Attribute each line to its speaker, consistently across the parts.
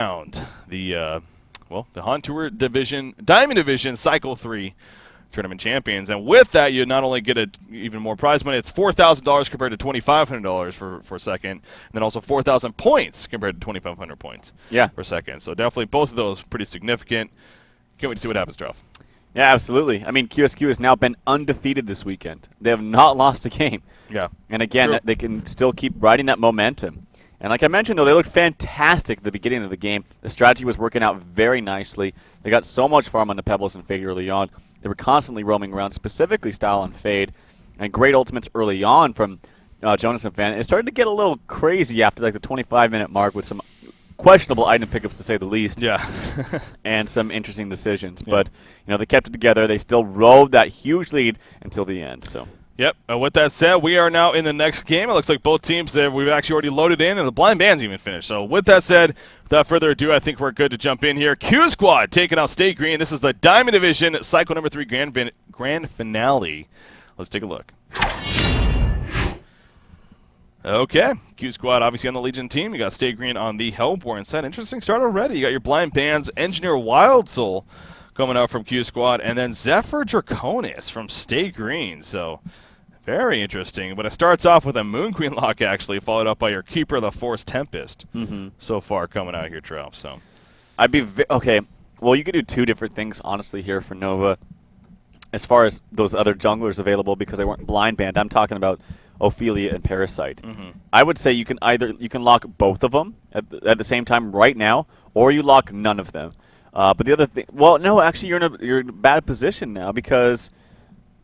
Speaker 1: round. The HoN Tour Division, Diamond Division, Cycle 3 tournament champions. And with that, you not only get even more prize money, it's $4,000 compared to $2,500 for second, and then also 4,000 points compared to 2,500 points for second. So definitely both of those pretty significant. Can't wait to see what happens, Trough.
Speaker 2: Yeah, absolutely. I mean, QsQ has now been undefeated this weekend. They have not lost a game.
Speaker 1: Yeah.
Speaker 2: And again, they can still keep riding that momentum. And like I mentioned, though, they looked fantastic at the beginning of the game. The strategy was working out very nicely. They got so much farm on the pebbles and fade early on. They were constantly roaming around, specifically style on fade. And great ultimates early on from Jonas and Fan. It started to get a little crazy after like the 25-minute mark with some questionable item pickups, to say the least.
Speaker 1: Yeah.
Speaker 2: And some interesting decisions. Yeah. But, they kept it together. They still rode that huge lead until the end. So.
Speaker 1: Yep. With that said, we are now in the next game. It looks like both teams there we've actually already loaded in, and the blind band's even finished. So with that said, without further ado, I think we're good to jump in here. Q Squad taking out Stay Green. This is the Diamond Division Cycle number 3 grand finale. Let's take a look. Okay, Q Squad obviously on the Legion team. You got Stay Green on the Hellborn side. Interesting start already. You got your blind bands, Engineer Wild Soul coming out from Q Squad, and then Zephyr Draconis from Stay Green. So very interesting. But it starts off with a Moon Queen lock, actually, followed up by your Keeper, the Force Tempest. So far coming out here, Trout. So
Speaker 2: I'd be okay. Well, you could do two different things, honestly, here for Nova. As far as those other junglers available, because they weren't blind banned, I'm talking about Ophelia and Parasite. I would say you can lock both of them at the same time right now, or you lock none of them. But the other thing, well, no, actually, you're in a bad position now because,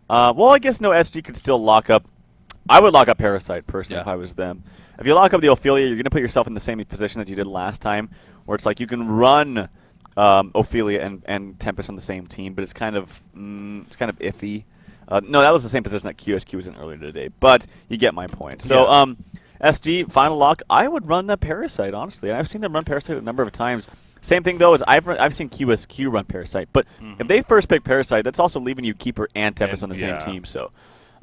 Speaker 2: well, I guess no, SG could still lock up. I would lock up Parasite personally if I was them. If you lock up the Ophelia, you're going to put yourself in the same position that you did last time, where it's like you can run Ophelia and Tempest on the same team, but it's kind of iffy. No, that was the same position that QsQ was in earlier today, but you get my point. So, SG, final lock, I would run the Parasite, honestly. And I've seen them run Parasite a number of times. Same thing, though, as I've seen QsQ run Parasite. But if they first pick Parasite, that's also leaving you Keeper and Tempest on the same team. So,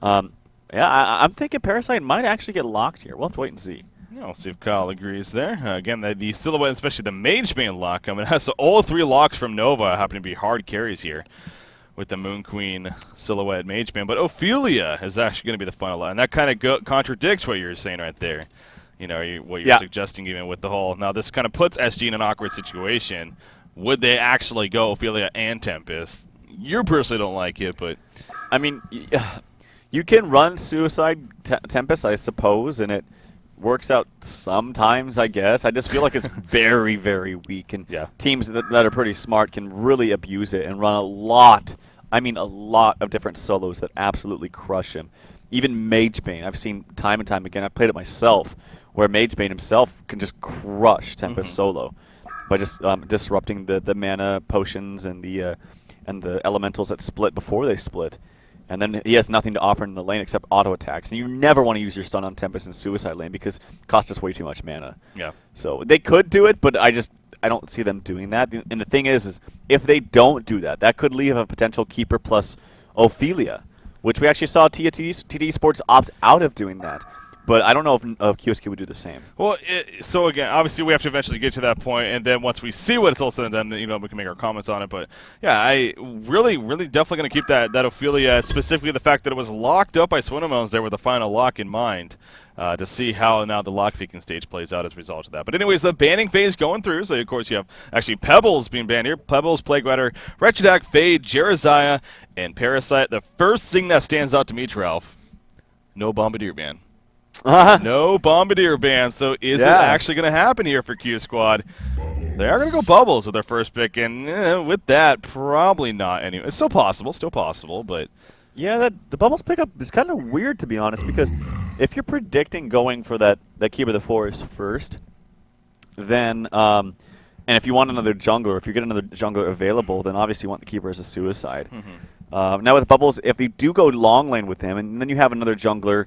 Speaker 2: I'm thinking Parasite might actually get locked here. We'll have to wait and see.
Speaker 1: Yeah, we'll see if Kyle agrees there. Again, the Silhouette, especially the Mage Bane lock coming out. So all 3 locks from Nova happen to be hard carries here with the Moon Queen, Silhouette, Mage Bane. But Ophelia is actually going to be the final lock. And that kind of contradicts what you're saying right there. What you're suggesting even with the whole. Now, this kind of puts SG in an awkward situation. Would they actually go Ophelia and Tempest? You personally don't like it, but...
Speaker 2: I mean, you can run Suicide Tempest, I suppose, and it works out sometimes, I guess. I just feel like it's very, very weak, and teams that are pretty smart can really abuse it and run a lot of different solos that absolutely crush him. Even Mage Bane, I've seen time and time again, I've played it myself, where Mage Bane himself can just crush Tempest solo by just disrupting the mana potions and the elementals that split before they split. And then he has nothing to offer in the lane except auto attacks. And you never want to use your stun on Tempest in Suicide lane because it costs us way too much mana.
Speaker 1: Yeah.
Speaker 2: So they could do it, but I don't see them doing that. And the thing is if they don't do that, that could leave a potential Keeper plus Ophelia, which we actually saw TD Sports opt out of doing that. But I don't know if QsQ would do the same.
Speaker 1: Well, so again, obviously we have to eventually get to that point, and then once we see what it's all said and done, we can make our comments on it. But yeah, I really definitely going to keep that Ophelia, specifically the fact that it was locked up by Swinamones there with the final lock in mind, to see how now the lock picking stage plays out as a result of that. But anyways, the banning phase going through. So of course you have actually Pebbles being banned here. Pebbles, Plague Rider, Wretchedak, Fade, Jerizaiah, and Parasite. The first thing that stands out to me, Ralph, no Bombardier ban. No Bombardier ban, so is it actually going to happen here for Q Squad? They are going to go Bubbles with their first pick, and with that, probably not anyway. It's still possible, but...
Speaker 2: Yeah, the Bubbles pickup is kind of weird, to be honest, because if you're predicting going for that Keeper of the Forest first, then, and if you want another jungler, if you get another jungler available, then obviously you want the Keeper as a Suicide. Now with Bubbles, if you do go long lane with him, and then you have another jungler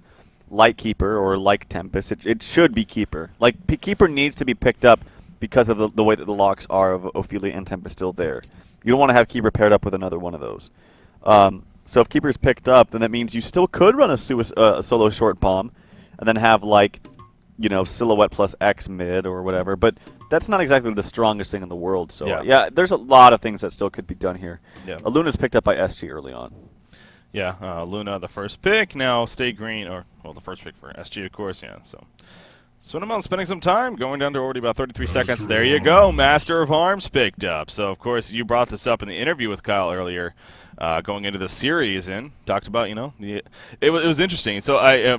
Speaker 2: like Keeper or like Tempest, it should be Keeper. Like, Keeper needs to be picked up because of the way that the locks are of Ophelia and Tempest still there. You don't want to have Keeper paired up with another one of those. So if Keeper's picked up, then that means you still could run a solo short bomb and then have, like, you know, Silhouette plus X mid or whatever. But that's not exactly the strongest thing in the world. So yeah, there's a lot of things that still could be done here.
Speaker 1: Yeah.
Speaker 2: Luna's picked up by SG early on.
Speaker 1: Yeah, Luna the first pick. Now Stay Green, or well, the first pick for SG, of course. Yeah, so. Swinamon spending some time, going down to already about 33 seconds. There you go, Master of Arms picked up. So, of course, you brought this up in the interview with Kyle earlier, going into the series, and talked about, you know, it was interesting. So,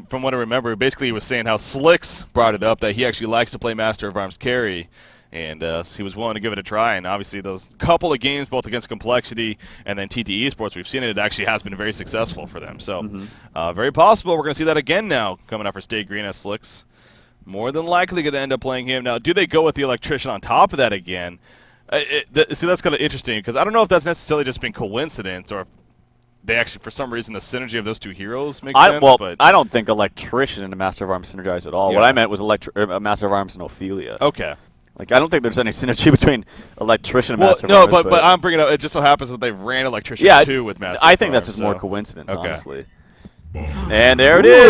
Speaker 1: from what I remember, basically he was saying how Slicks brought it up, that he actually likes to play Master of Arms carry, and he was willing to give it a try. And obviously, those couple of games, both against Complexity and then TT Esports, we've seen it actually has been very successful for them. So, very possible we're going to see that again now, coming up for Stay Green as Slicks. More than likely going to end up playing him. Now, do they go with the Electrician on top of that again? See, that's kind of interesting, because I don't know if that's necessarily just been coincidence, or if they actually, for some reason, the synergy of those two heroes makes sense.
Speaker 2: Well,
Speaker 1: but
Speaker 2: I don't think Electrician and Master of Arms synergize at all.
Speaker 1: Yeah.
Speaker 2: What I meant was Master of Arms and Ophelia.
Speaker 1: Okay.
Speaker 2: Like, I don't think there's any synergy between Electrician and Master of
Speaker 1: no,
Speaker 2: Arms.
Speaker 1: but I'm bringing it up. It just so happens that they've ran Electrician 2 with Master
Speaker 2: I
Speaker 1: of
Speaker 2: think that's
Speaker 1: Arms,
Speaker 2: just more coincidence,
Speaker 1: Okay.
Speaker 2: honestly. And there it is.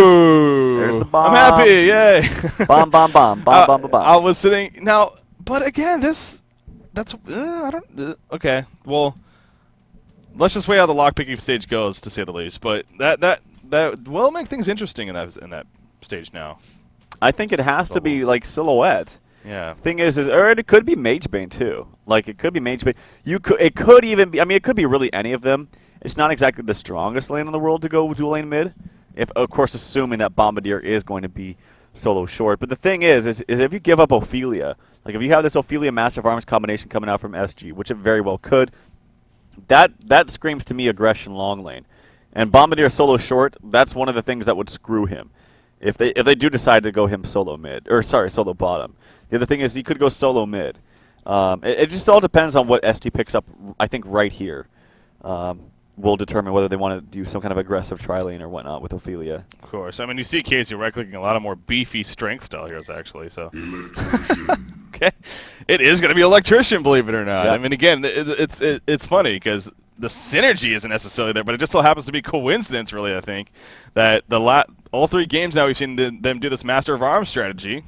Speaker 2: There's the bomb.
Speaker 1: I'm happy, yay.
Speaker 2: Bomb, bomb, bomb, bomb, bomb, bomb, bomb.
Speaker 1: I was sitting now, but again, that's I don't. Okay, well, let's just wait how the lockpicking stage goes, to say the least. But that will make things interesting in that stage now.
Speaker 2: I think it has to be like Silhouette.
Speaker 1: Yeah.
Speaker 2: Thing is, or it could be Magebane too. Like, it could be Magebane. It could even be. I mean, it could be really any of them. It's not exactly the strongest lane in the world to go dual lane mid. If, of course, assuming that Bombardier is going to be solo short. But the thing is if you give up Ophelia, like if you have this Ophelia Master of Arms combination coming out from SG, which it very well could, that screams to me aggression long lane. And Bombardier solo short, that's one of the things that would screw him. If they do decide to go him solo mid, or sorry, solo bottom. The other thing is he could go solo mid. It just all depends on what ST picks up, I think, right here. Will determine whether they want to do some kind of aggressive tri-lane or whatnot with Ophelia.
Speaker 1: Of course. I mean, you see Casey right-clicking a lot of more beefy strength style heroes, actually. So, okay, it is going to be Electrician, believe it or not.
Speaker 2: Yeah.
Speaker 1: I mean, again, it's funny because the synergy isn't necessarily there, but it just so happens to be coincidence, really. I think that all 3 games now we've seen them do this Master of Arms strategy.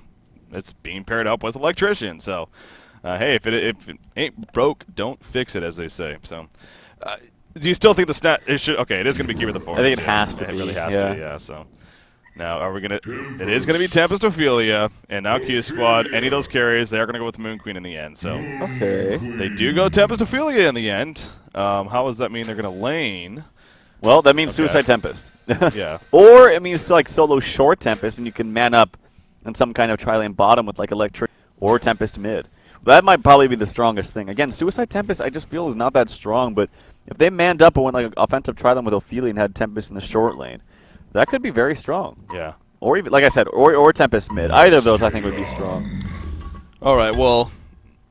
Speaker 1: It's being paired up with Electrician. So, hey, if it ain't broke, don't fix it, as they say. So. Do you still think the snap? It should. Okay, it is going to be key with the forwards.
Speaker 2: I think it has to be.
Speaker 1: It really has to be. Yeah. So now, are we gonna? It is going to be Tempest Ophelia, and now Q Squad. Any of those carries, they are going to go with Moon Queen in the end. So
Speaker 2: okay,
Speaker 1: they do go Tempest Ophelia in the end. How does that mean they're going to lane?
Speaker 2: Well, that means Suicide Tempest.
Speaker 1: Yeah.
Speaker 2: Or it means like solo short Tempest, and you can man up on some kind of tri-lane bottom with like Electric or Tempest mid. That might probably be the strongest thing. Again, Suicide Tempest, I just feel is not that strong, but if they manned up and went like an offensive tri-lane with Ophelia and had Tempest in the short lane, that could be very strong.
Speaker 1: Yeah.
Speaker 2: Or even, like I said, or Tempest mid. Either of those I think would be strong.
Speaker 1: All right, well,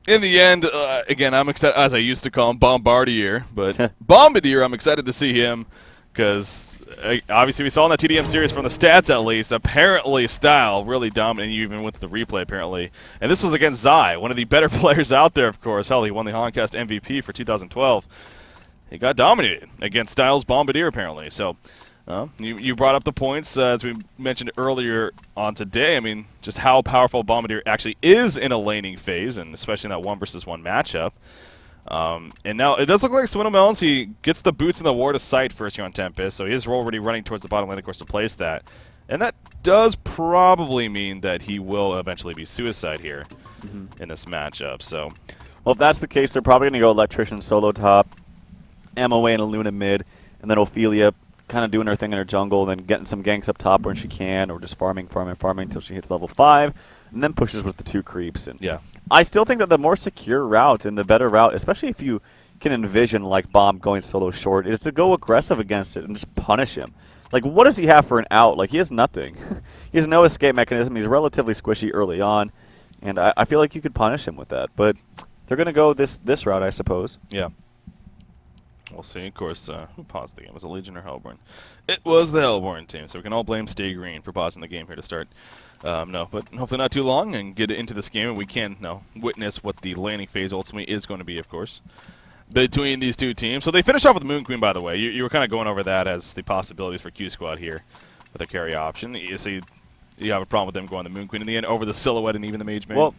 Speaker 1: in the end, again, I'm excited, as I used to call him, Bombardier, but Bombardier, I'm excited to see him because obviously we saw in that TDM series from the stats at least, apparently Style really dominating, even with the replay apparently. And this was against Zai, one of the better players out there, of course. Hell, he won the HoNcast MVP for 2012. He got dominated against Styles Bombardier apparently. So you brought up the points as we mentioned earlier on today. I mean, just how powerful Bombardier actually is in a laning phase, and especially in that 1-versus-1 matchup. And now it does look like Swindle Melons, he gets the boots in the Ward of Sight first here on Tempest, so he is already running towards the bottom lane, of course, to place that. And that does probably mean that he will eventually be Suicide here in this matchup. So,
Speaker 2: well, if that's the case, they're probably going to go Electrician solo top, MOA and a Luna mid, and then Ophelia kind of doing her thing in her jungle, then getting some ganks up top when she can, or just farming until she hits level 5, and then pushes with the 2 creeps. And
Speaker 1: yeah.
Speaker 2: I still think that the more secure route and the better route, especially if you can envision like Bomb going solo short, is to go aggressive against it and just punish him. Like, what does he have for an out? Like, he has nothing. He has no escape mechanism. He's relatively squishy early on, and I feel like you could punish him with that. But they're going to go this route, I suppose.
Speaker 1: Yeah. We'll see. Of course, who paused the game? Was it Legion or Hellborn? It was the Hellborn team, so we can all blame Stay Green for pausing the game here to start. No, but hopefully not too long and get into this game, and we can witness what the laning phase ultimately is going to be, of course, between these two teams. So they finish off with Moon Queen, by the way. You were kind of going over that as the possibilities for Q Squad here with a carry option. You see, you have a problem with them going the Moon Queen in the end over the Silhouette and even the Mage Maid?
Speaker 2: Well,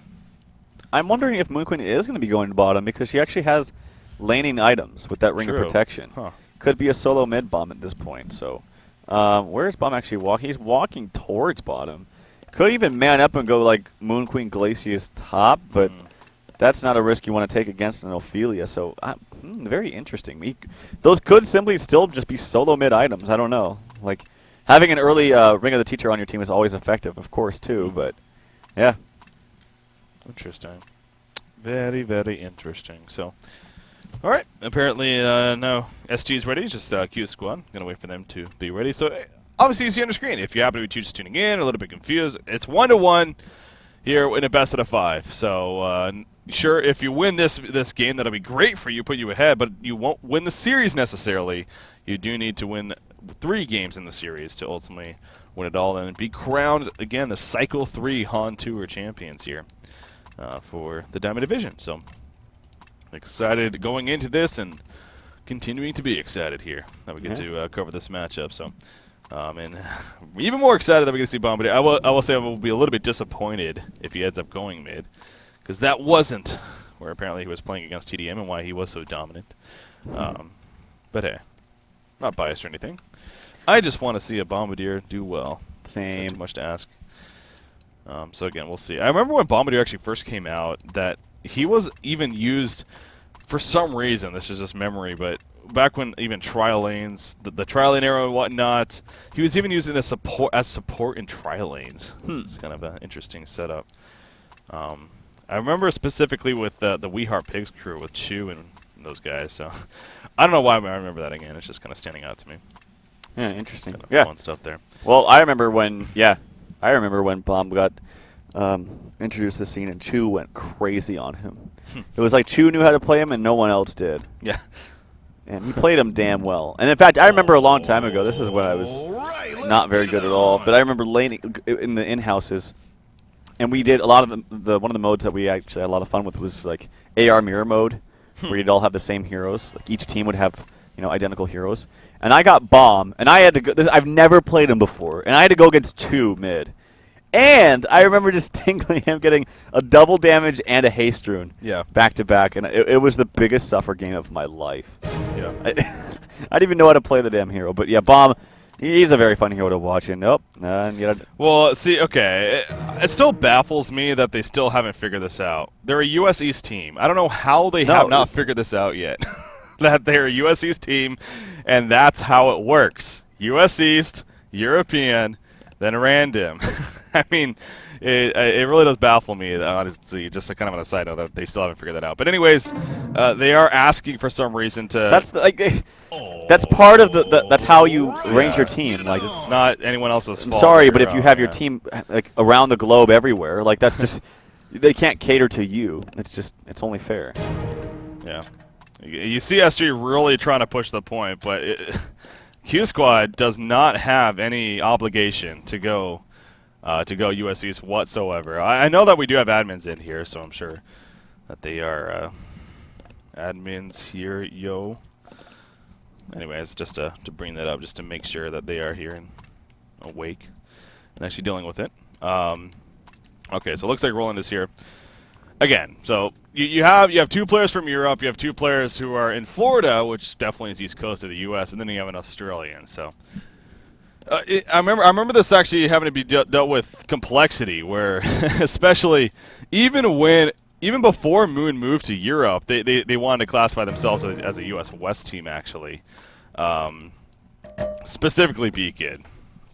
Speaker 2: I'm wondering if Moon Queen is going to be going to bottom because she actually has laning items with that Ring of
Speaker 1: True.
Speaker 2: Protection.
Speaker 1: Huh.
Speaker 2: Could be a solo mid bomb at this point. So, where is Bomb actually walking? He's walking towards bottom. Could even man up and go like Moon Queen Glacia's top, but that's not a risk you want to take against an Ophelia. So, very interesting. Those could simply still just be solo mid items. I don't know. Like, having an early Ring of the Teacher on your team is always effective, of course, too. But, yeah.
Speaker 1: Interesting. Very, very interesting. So, all right. Apparently, now SG is ready. Just QsQ. Going to wait for them to be ready. So, obviously, you see on the screen. If you happen to be just tuning in, a little bit confused, it's 1-1 here in a best out of 5. So, sure, if you win this game, that'll be great for you, put you ahead, but you won't win the series necessarily. You do need to win 3 games in the series to ultimately win it all and be crowned, again, the Cycle 3 HoN Tour champions here for the Diamond Division. So, excited going into this and continuing to be excited here that we get to cover this matchup. So, and even more excited that we get to see Bombardier. I will say I will be a little bit disappointed if he ends up going mid, because that wasn't where apparently he was playing against TDM and why he was so dominant. But hey, not biased or anything. I just want to see a Bombardier do well.
Speaker 2: Same.
Speaker 1: Not too much to ask. So again, we'll see. I remember when Bombardier actually first came out that he was even used for some reason. This is just memory, but back when even trial lanes, the trial lane era and whatnot, he was even used in a support in trial lanes. It's kind of an interesting setup. I remember specifically with the We Heart Pigs crew with Chu and those guys. So I don't know why I remember that again. It's just kind of standing out to me.
Speaker 2: Yeah, interesting.
Speaker 1: Kind of
Speaker 2: Yeah,
Speaker 1: fun stuff there.
Speaker 2: Well, I remember when Bomb got introduced to the scene and Chu went crazy on him. It was like Chu knew how to play him and no one else did.
Speaker 1: Yeah.
Speaker 2: And he played him damn well. And in fact, I remember a long time ago, this is when I was not very good at all, but I remember laning in the in-houses, and we did a lot of one of the modes that we actually had a lot of fun with was like AR mirror mode, where you'd all have the same heroes. Like each team would have, identical heroes. And I got Bomb, and I had to go. I've never played him before, and I had to go against 2 mid. And I remember just tingling him getting a double damage and a haste rune back to back, and it was the biggest suffer game of my life.
Speaker 1: Yeah.
Speaker 2: I didn't even know how to play the damn hero, but yeah, Bomb, he's a very fun hero to watch. And
Speaker 1: Well, see, okay, it still baffles me that they still haven't figured this out. They're a US East team. I don't know how they have not figured this out yet. That they're a US East team, and that's how it works. US East, European, then random. I mean, it really does baffle me, honestly, just kind of on a side note that they still haven't figured that out. But anyways, they are asking for some reason to...
Speaker 2: That's part of that's how you range your team. Like,
Speaker 1: it's not anyone else's fault.
Speaker 2: I'm sorry, but if you have your team like around the globe everywhere, like that's just... they can't cater to you. It's only fair.
Speaker 1: Yeah. You see SG really trying to push the point, but QsQ does not have any obligation to go US East whatsoever. I know that we do have admins in here, so I'm sure that they are admins here, yo. Anyways, just to bring that up, just to make sure that they are here and awake and actually dealing with it. Okay, so it looks like Roland is here. Again, so you have 2 players from Europe, you have 2 players who are in Florida, which definitely is east coast of the U.S., and then you have an Australian. So I remember this actually having to be dealt with complexity, where especially even before Moon moved to Europe, they wanted to classify themselves as a U.S. West team actually, specifically Beacon,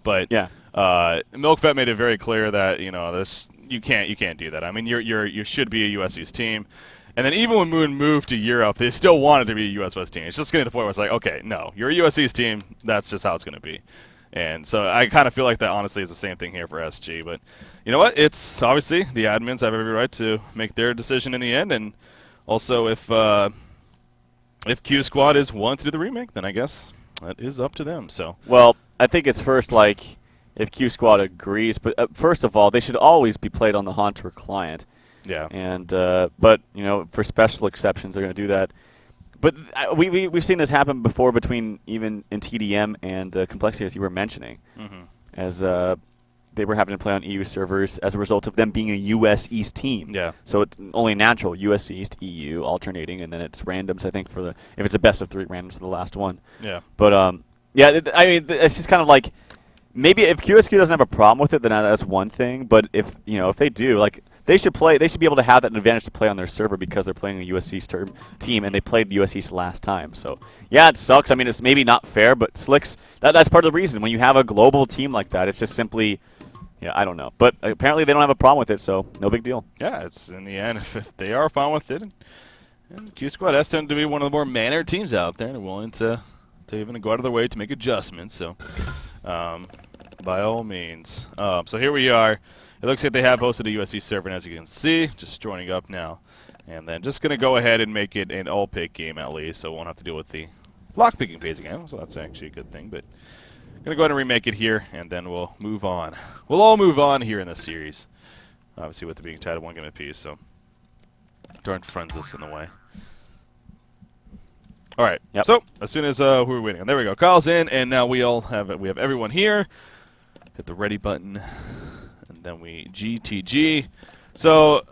Speaker 1: but
Speaker 2: yeah.
Speaker 1: Milkvet made it very clear that this. You can't do that. I mean, you should be a US East team, and then even when Moon moved to Europe, they still wanted to be a US West team. It's just getting to the point where it's like, okay, no, you're a US East team. That's just how it's going to be. And so I kind of feel like that honestly is the same thing here for SG. But you know what? It's obviously the admins have every right to make their decision in the end, and also if QsQ is willing to do the remake, then I guess that is up to them. So
Speaker 2: well, I think it's first like. If QsQ agrees, but first of all, they should always be played on the HoN Tour client.
Speaker 1: Yeah.
Speaker 2: And but for special exceptions, they're going to do that. But we've seen this happen before between even in TDM and Complexity, as you were mentioning, as they were having to play on EU servers as a result of them being a US East team.
Speaker 1: Yeah.
Speaker 2: So it's only natural, US East, EU, alternating, and then it's randoms, I think, for the if it's a best of 3 randoms for the last one.
Speaker 1: Yeah.
Speaker 2: But yeah, I mean, it's just kind of like maybe if QsQ doesn't have a problem with it, then that's one thing. But if if they do, like they should be able to have that advantage to play on their server because they're playing a US East team and they played US East last time. So yeah, it sucks. I mean, it's maybe not fair, but Slicks that's part of the reason when you have a global team like that, it's just simply. Yeah, I don't know. But apparently they don't have a problem with it, so no big deal.
Speaker 1: Yeah, it's in the end, if they are fine with it, and QsQ has tended to be one of the more mannered teams out there and willing to even go out of their way to make adjustments. So, by all means. So here we are. It looks like they have hosted a USC server, and as you can see, just joining up now. And then just going to go ahead and make it an all-pick game at least, so we won't have to deal with the lock-picking phase again, so that's actually a good thing. But going to go ahead and remake it here, and then we'll move on. We'll all move on here in this series. Obviously, with it being tied at 1 game apiece, so darn friends us in the way. All right.
Speaker 2: Yep.
Speaker 1: So as soon as we're waiting, and there we go. Kyle's in, and now we have everyone here. Hit the ready button, and then we GTG. So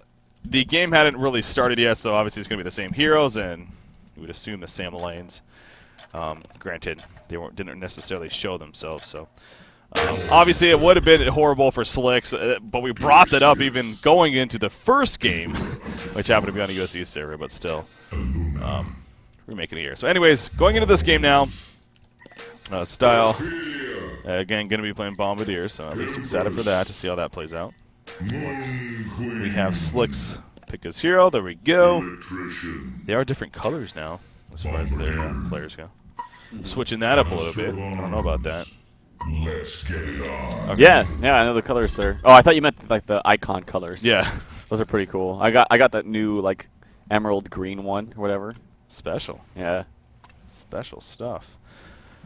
Speaker 1: the game hadn't really started yet, so obviously it's going to be the same heroes, and you would assume the same lanes. Granted, they didn't necessarily show themselves, so obviously it would have been horrible for Slicks, but we brought that up even going into the first game, which happened to be on a USC server, but still, we're making it here. So anyways, going into this game now, Style, again, going to be playing Bombardier, so at least excited for that, to see how that plays out. Once we have Slicks pick his hero, there we go. They are different colors now, as far as their players go. Switching that up a little bit. I don't know about that.
Speaker 3: Let's get it on.
Speaker 2: Okay. Yeah, I know the colors there. Oh, I thought you meant like the icon colors.
Speaker 1: Yeah.
Speaker 2: Those are pretty cool. I got that new like emerald green one or whatever.
Speaker 1: Special.
Speaker 2: Yeah.
Speaker 1: Special stuff.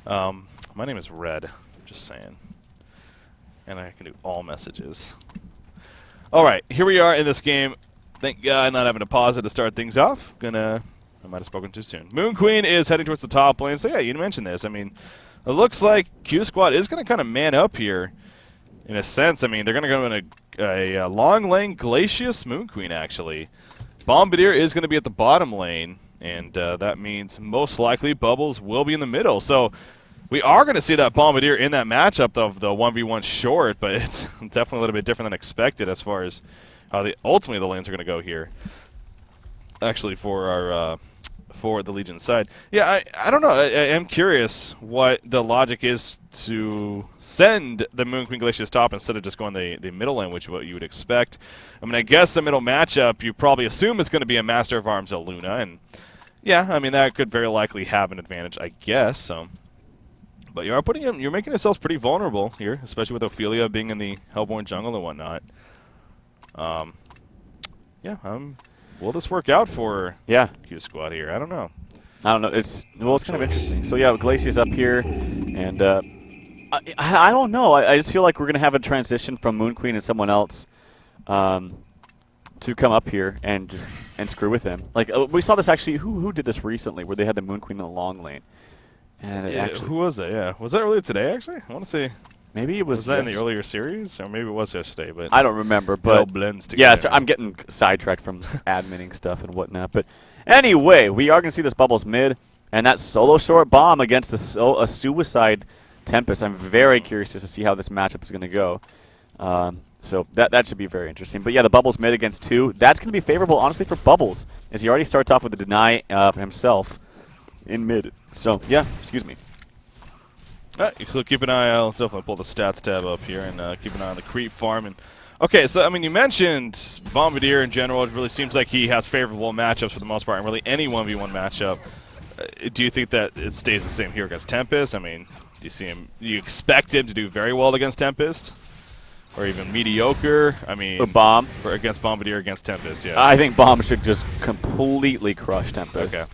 Speaker 1: My name is Red. Just saying. And I can do all messages. All right, here we are in this game. Thank God not having to pause it to start things off. I might have spoken too soon. Moon Queen is heading towards the top lane. So yeah, you mentioned this. I mean, it looks like QsQ is going to kind of man up here, in a sense. I mean, they're going to go in a long lane Glacius Moon Queen, actually. Bombardier is going to be at the bottom lane, and that means most likely Bubbles will be in the middle. So we are going to see that Bombardier in that matchup of the 1v1 short, but it's definitely a little bit different than expected as far as how ultimately the lanes are going to go here. Actually, for our for the Legion side, yeah, I don't know. I am curious what the logic is to send the Moon Queen Glacius top instead of just going the middle lane, which is what you would expect. I mean, I guess the middle matchup you probably assume it's going to be a Master of Arms Luna, and yeah, I mean that could very likely have an advantage, I guess. So, but you're making yourselves pretty vulnerable here, especially with Ophelia being in the Hellborn jungle and whatnot. Yeah, will this work out for QsQ here? I don't know.
Speaker 2: It's kind of interesting. So yeah, Glacius up here, and I don't know. I just feel like we're gonna have a transition from Moon Queen and someone else to come up here and screw with him. Like we saw this actually. Who did this recently? Where they had the Moon Queen in the long lane. And
Speaker 1: who was that? Yeah, was that earlier today? Actually, I want to say.
Speaker 2: Maybe it was
Speaker 1: that in the earlier series, or maybe it was yesterday. But
Speaker 2: I don't remember. But
Speaker 1: it all blends together.
Speaker 2: Yeah, so I'm getting sidetracked from adminning stuff and whatnot. But anyway, we are going to see this Bubbles mid, and that solo short bomb against a suicide Tempest. I'm very curious to see how this matchup is going to go. So that should be very interesting. But yeah, the Bubbles mid against 2. That's going to be favorable, honestly, for Bubbles, as he already starts off with a deny for himself in mid. So yeah, excuse me.
Speaker 1: So keep an eye. I'll definitely pull the stats tab up here and keep an eye on the creep farm. And okay, so I mean, you mentioned Bombardier in general. It really seems like he has favorable matchups for the most part, and really any 1v1 matchup. Do you think that it stays the same here against Tempest? I mean, do you see him? Do you expect him to do very well against Tempest, or even mediocre? I mean, against Bombardier against Tempest. Yeah,
Speaker 2: I think Bomb should just completely crush Tempest.
Speaker 1: Okay,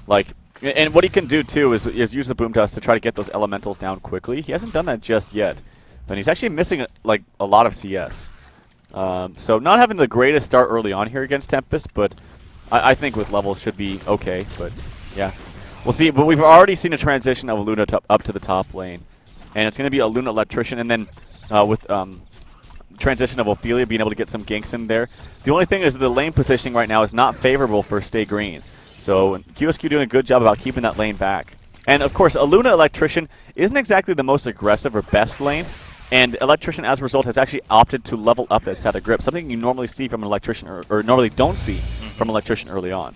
Speaker 2: like. And what he can do, too, is use the Boom Dust to try to get those elementals down quickly. He hasn't done that just yet. But he's actually missing, like, a lot of CS. So not having the greatest start early on here against Tempest, but I think with levels should be okay. But, yeah. We'll see. But we've already seen a transition of Luna up to the top lane. And it's going to be a Luna Electrician. And then with transition of Ophelia being able to get some ganks in there. The only thing is the lane positioning right now is not favorable for Stay Green. So QsQ doing a good job about keeping that lane back. And of course, Aluna Electrician isn't exactly the most aggressive or best lane. And Electrician, as a result, has actually opted to level up that set of grip, something you normally see from an Electrician, or normally don't see from an Electrician early on.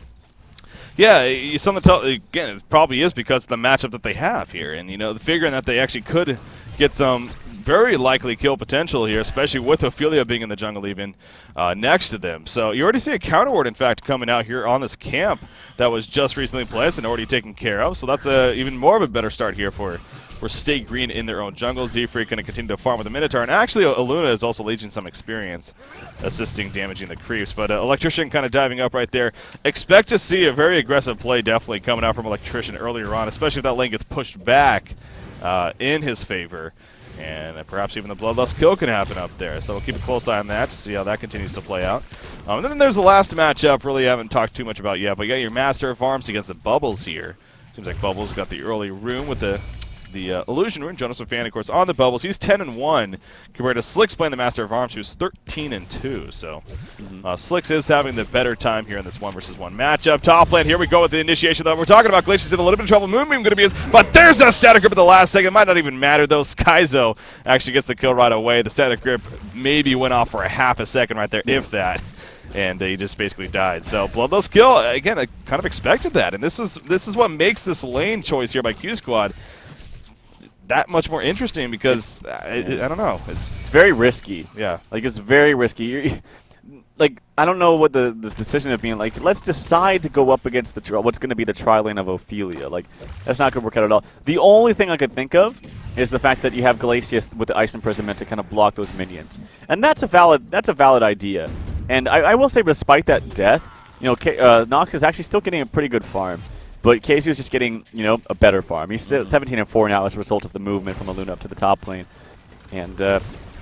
Speaker 1: Yeah, something tell again. It probably is because of the matchup that they have here, and figuring that they actually could get some very likely kill potential here, especially with Ophelia being in the jungle even next to them. So you already see a counter ward, in fact, coming out here on this camp that was just recently placed and already taken care of. So that's even more of a better start here for Stay Green in their own jungle. Z-Freak going to continue to farm with the Minotaur, and actually Aluna is also leeching some experience, assisting damaging the creeps. But Electrician kind of diving up right there. Expect to see a very aggressive play definitely coming out from Electrician earlier on, especially if that lane gets pushed back in his favor. And perhaps even the Bloodlust kill can happen up there. So we'll keep a close eye on that to see how that continues to play out. And then there's the last matchup, really haven't talked too much about yet, but you got your Master of Arms against the Bubbles here. Seems like Bubbles got the early rune with the Illusion Rune. Jonas Fan, of course, on the Bubbles. He's 10-1 compared to Slicks playing the Master of Arms, who's 13-2. So Slicks is having the better time here in this 1-versus-1 matchup. Top lane, here we go with the initiation that we're talking about. Glacier's in a little bit of trouble. Moonbeam going to be his, but there's a static grip at the last second. It might not even matter, though. Skyzo actually gets the kill right away. The static grip maybe went off for a half a second right there, if that. And he just basically died. So Bloodlust kill, again, I kind of expected that. And this is what makes this lane choice here by Q Squad that much more interesting because I don't know. It's
Speaker 2: very risky.
Speaker 1: Yeah.
Speaker 2: Like, it's very risky. Like, I don't know what the decision of being like, let's decide to go up against what's going to be the tri-lane of Ophelia. Like, that's not going to work out at all. The only thing I could think of is the fact that you have Glacius with the Ice Imprisonment to kind of block those minions. And that's a valid idea. And I will say, despite that death, Nox is actually still getting a pretty good farm. But QsQ is just getting, a better farm. He's 17-4 now as a result of the movement from Aluna up to the top lane. And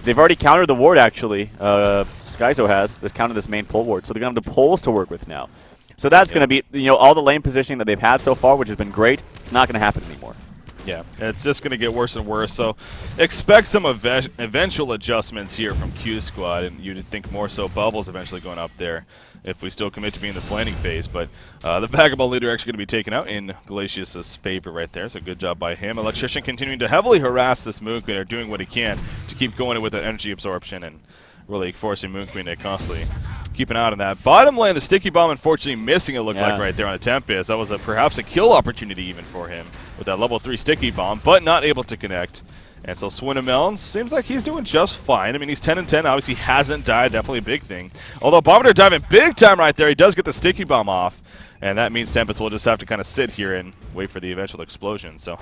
Speaker 2: they've already countered the ward, actually. Skyzo has. They've countered this main pull ward. So they're going to have the poles to work with now. So that's going to be, all the lane positioning that they've had so far, which has been great. It's not going to happen anymore.
Speaker 1: Yeah, it's just going to get worse and worse. So expect some eventual adjustments here from Q Squad, and you'd think more so Bubbles eventually going up there if we still commit to being in this landing phase. But the Vagabond leader actually going to be taken out in Glacius' favor right there, so good job by him. Electrician continuing to heavily harass this Moon Queen, or doing what he can to keep going with the energy absorption and really forcing Moon Queen to constantly keep an eye on that. Bottom lane, the Sticky Bomb unfortunately missing, it looked like right there on a Tempest. That was perhaps a kill opportunity even for him with that level 3 Sticky Bomb, but not able to connect. And so Swinamelon seems like he's doing just fine. I mean, he's 10-10. Obviously, hasn't died. Definitely a big thing. Although Bombardier diving big time right there. He does get the Sticky Bomb off. And that means Tempest will just have to kind of sit here and wait for the eventual explosion. So,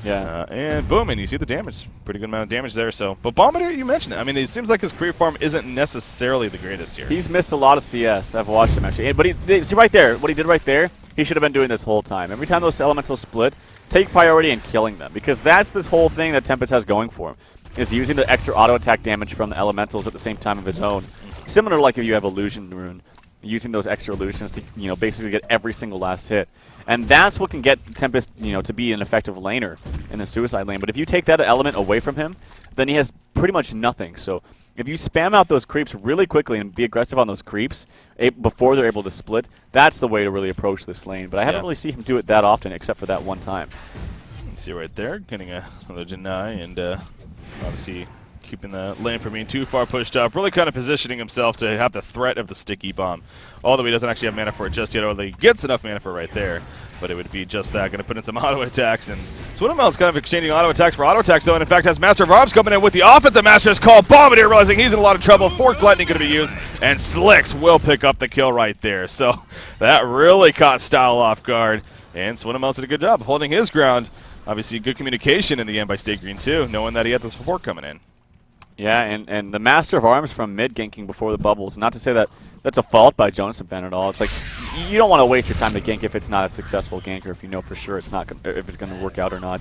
Speaker 2: yeah.
Speaker 1: And boom, and you see the damage. Pretty good amount of damage there. So, but Bombardier, you mentioned it. I mean, it seems like his career farm isn't necessarily the greatest here.
Speaker 2: He's missed a lot of CS. I've watched him, actually. But see right there, what he did right there, he should have been doing this whole time. Every time those elementals split, take priority in killing them. Because that's this whole thing that Tempest has going for him, is using the extra auto attack damage from the elementals at the same time of his own. Similar to like if you have Illusion Rune, using those extra illusions to, basically get every single last hit. And that's what can get Tempest, to be an effective laner in the suicide lane. But if you take that element away from him, then he has pretty much nothing. So if you spam out those creeps really quickly and be aggressive on those creeps before they're able to split, that's the way to really approach this lane. But I haven't really seen him do it that often except for that one time.
Speaker 1: You see right there, getting another deny, and obviously keeping the lane from being too far pushed up, really kind of positioning himself to have the threat of the Sticky Bomb. Although he doesn't actually have mana for it just yet, although he gets enough mana for it right there. But it would be just that, going to put in some auto attacks, and Swinamel's kind of exchanging auto attacks for auto attacks, though, and in fact has Master of Arms coming in with the offensive Master's Call. Bombardier realizing he's in a lot of trouble. Forked Lightning going to be used, and Slicks will pick up the kill right there. So that really caught Style off guard, and Swinamel's did a good job holding his ground. Obviously, good communication in the end by Stay Green, too, knowing that he had this fork coming in.
Speaker 2: Yeah, and the Master of Arms from mid ganking before the bubbles. Not to say that that's a fault by Jonas Fan at all. It's like you don't want to waste your time to gank if it's not a successful gank, or if you know for sure it's not if it's going to work out or not.